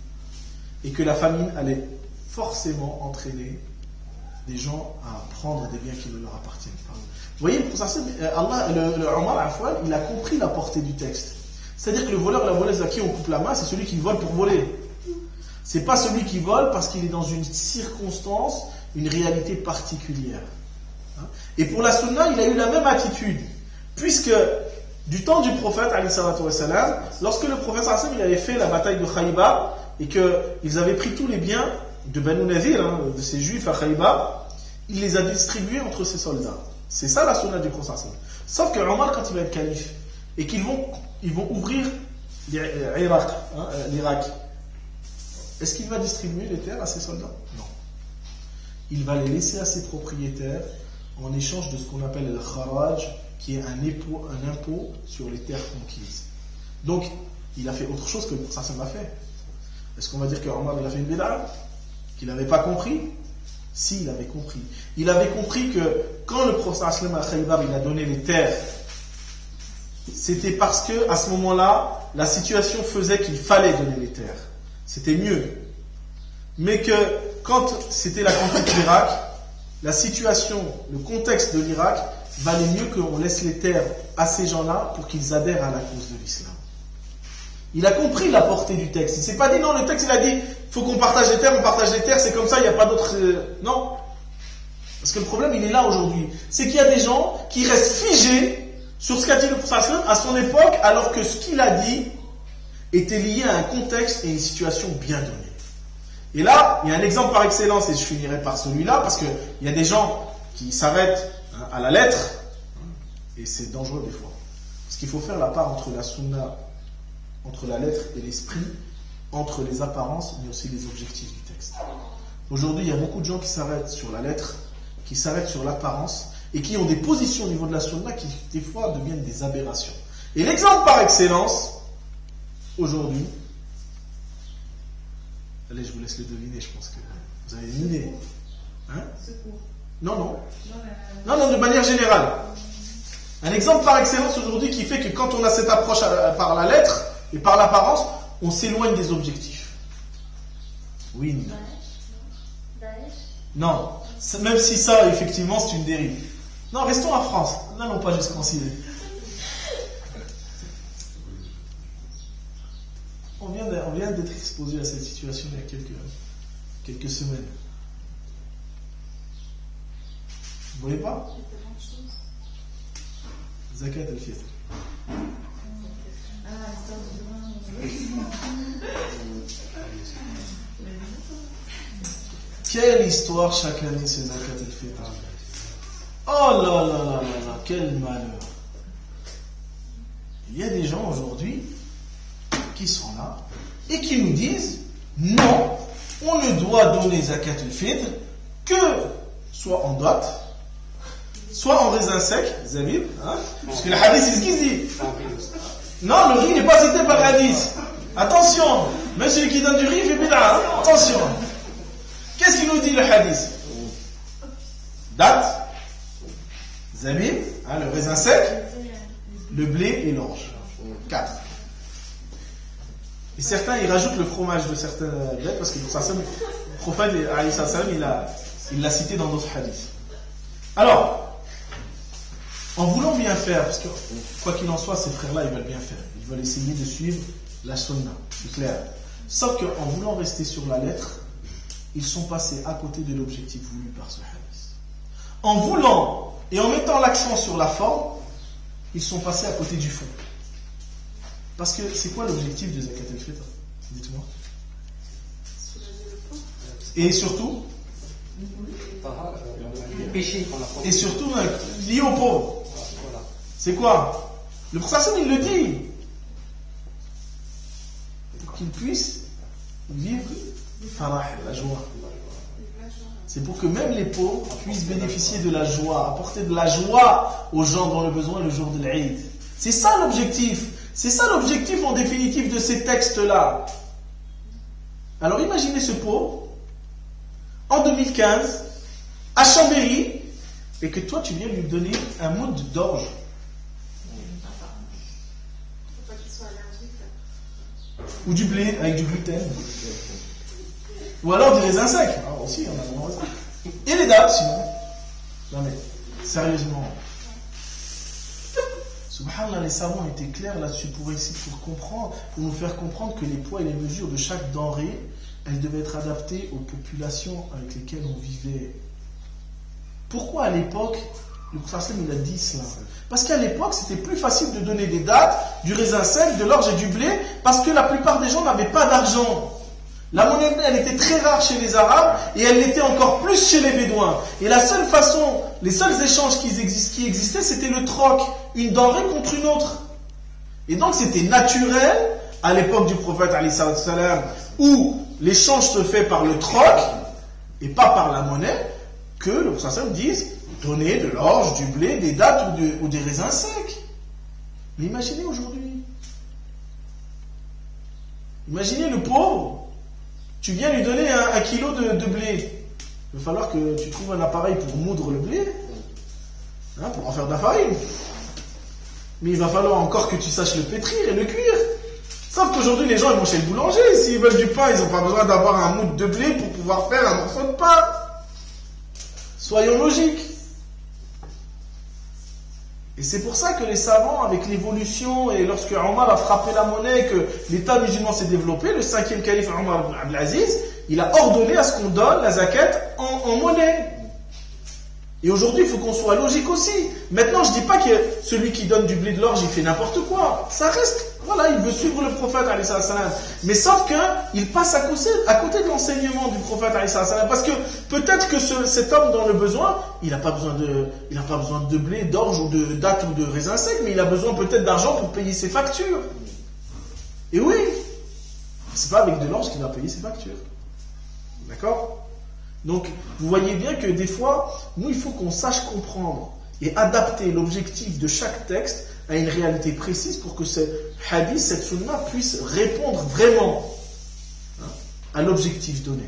Et que la famine allait forcément entraîner des gens à prendre des biens qui ne leur appartiennent pas. Vous voyez, pour ça, le Omar Afwan, il a compris la portée du texte. C'est-à-dire que le voleur et la voleuse à qui on coupe la main, c'est celui qui vole pour voler. C'est pas celui qui vole parce qu'il est dans une circonstance, une réalité particulière. Et pour la sunna, il a eu la même attitude. Puisque, du temps du prophète, lorsque le prophète il avait fait la bataille de Khaybar, et qu'ils avaient pris tous les biens de Banu Nazir, de ces juifs à Khaybar, il les a distribués entre ses soldats. C'est ça la sunna du prophète. Sauf que Omar, quand il va être calife, et qu'ils vont ouvrir l'Irak, est-ce qu'il va distribuer les terres à ses soldats? Non. Il va les laisser à ses propriétaires en échange de ce qu'on appelle le kharaj, qui est un impôt sur les terres conquises. Donc, il a fait autre chose que le prophète a fait. Est-ce qu'on va dire que Omar il a fait une bid'a? Qu'il n'avait pas compris? Si, il avait compris. Il avait compris que quand le prophète à Khaybar il a donné les terres, c'était parce que à ce moment-là, la situation faisait qu'il fallait donner les terres. C'était mieux. Mais que quand c'était la conquête de l'Irak, la situation, le contexte de l'Irak valait mieux qu'on laisse les terres à ces gens-là pour qu'ils adhèrent à la cause de l'islam. Il a compris la portée du texte. Il ne s'est pas dit non, le texte il a dit il faut qu'on partage les terres, on partage les terres, c'est comme ça, il n'y a pas d'autre. Non. Parce que le problème il est là aujourd'hui. C'est qu'il y a des gens qui restent figés sur ce qu'a dit le prophète à son époque, alors que ce qu'il a dit était lié à un contexte et une situation bien donnée. Et là, il y a un exemple par excellence, et je finirai par celui-là, parce qu'il y a des gens qui s'arrêtent à la lettre, et c'est dangereux des fois. Parce qu'il faut faire la part entre la sunna, entre la lettre et l'esprit, entre les apparences, mais aussi les objectifs du texte. Aujourd'hui, il y a beaucoup de gens qui s'arrêtent sur la lettre, qui s'arrêtent sur l'apparence, et qui ont des positions au niveau de la sunna qui, des fois, deviennent des aberrations. Et l'exemple par excellence, aujourd'hui, allez, je vous laisse le deviner, je pense que vous avez une idée. Hein? Non, de manière générale. Un exemple par excellence aujourd'hui qui fait que quand on a cette approche par la lettre et par l'apparence, on s'éloigne des objectifs. Oui. Non, même si ça, effectivement, c'est une dérive. Non, restons en France. N'allons pas jusqu'en Syrie. On vient d'être exposé à cette situation il y a quelques semaines. Vous voyez pas? Zakat al-Fitr. Quelle histoire chaque année ce Zakat al-Fitr. Oh là là là là là, quel malheur. Il y a des gens aujourd'hui qui sont là et qui nous disent non, on ne doit donner Zakat al-Fitr que soit en date, soit en raisin sec, zabib, parce que le hadith c'est ce qu'il dit. Non, le riz n'est pas cité par le hadith. Attention, même celui qui donne du riz fait bid'a. Attention. Qu'est-ce qu'il nous dit le hadith? Date, zabib, le raisin sec, le blé et l'orge. 4. Et certains, ils rajoutent le fromage de certaines bêtes parce que le prophète, il l'a cité dans d'autres hadiths. Alors, en voulant bien faire, parce que quoi qu'il en soit, ces frères-là, ils veulent bien faire. Ils veulent essayer de suivre la sunna, c'est clair. Sauf qu'en voulant rester sur la lettre, ils sont passés à côté de l'objectif voulu par ce hadith. En voulant et en mettant l'accent sur la forme, ils sont passés à côté du fond. Parce que c'est quoi l'objectif de Zakat al-Fitr? Dites-moi. Et surtout et surtout lié aux pauvres. C'est quoi? Le prophète il le dit. Pour qu'ils puissent vivre farah, la joie. C'est pour que même les pauvres puissent bénéficier de la joie, apporter de la joie aux gens dans le besoin le jour de l'Aïd. C'est ça l'objectif. C'est ça l'objectif en définitive de ces textes-là. Alors imaginez ce pauvre, en 2015, à Chambéry, et que toi tu viens lui donner un moud d'orge. Ou du blé avec du gluten. Ou alors du raisin sec. Ah, aussi, on a le raisin. Et les dates, sinon. Non mais, sérieusement. Subhanallah, les savants étaient clairs là-dessus pour essayer pour nous faire comprendre que les poids et les mesures de chaque denrée, elles devaient être adaptées aux populations avec lesquelles on vivait. Pourquoi à l'époque, le prophète il a dit cela? Parce qu'à l'époque, c'était plus facile de donner des dattes, du raisin sec, de l'orge et du blé, parce que la plupart des gens n'avaient pas d'argent. La monnaie, elle était très rare chez les Arabes, et elle l'était encore plus chez les Bédouins. Et la seule façon, les seuls échanges qui existaient, c'était le troc, une denrée contre une autre. Et donc c'était naturel, à l'époque du prophète, où l'échange se fait par le troc, et pas par la monnaie, que le prophète dise, donner de l'orge, du blé, des dattes ou des raisins secs. Mais imaginez aujourd'hui. Imaginez le pauvre. Tu viens lui donner un kilo de blé. Il va falloir que tu trouves un appareil pour moudre le blé, pour en faire de la farine. Mais il va falloir encore que tu saches le pétrir et le cuire. Sauf qu'aujourd'hui, les gens ils vont chez le boulanger. S'ils veulent du pain, ils n'ont pas besoin d'avoir un moud de blé pour pouvoir faire un morceau de pain. Soyons logiques. Et c'est pour ça que les savants, avec l'évolution, et lorsque Omar a frappé la monnaie, que l'État musulman s'est développé, le 5e calife Omar ibn Abdel Aziz, il a ordonné à ce qu'on donne la zakat en monnaie. Et aujourd'hui, il faut qu'on soit logique aussi. Maintenant, je ne dis pas que celui qui donne du blé de l'orge, il fait n'importe quoi. Ça reste, voilà, il veut suivre le prophète, alayhi salam. Mais sauf qu'il passe à côté de l'enseignement du prophète, alayhi salam. Parce que peut-être que cet homme dans le besoin, il n'a pas besoin de blé, d'orge ou de dattes ou de raisin sec, mais il a besoin peut-être d'argent pour payer ses factures. Et oui, c'est pas avec de l'orge qu'il va payer ses factures. D'accord ? Donc, vous voyez bien que des fois, nous, il faut qu'on sache comprendre et adapter l'objectif de chaque texte à une réalité précise pour que ce hadith, cette sunna, puisse répondre vraiment à l'objectif donné.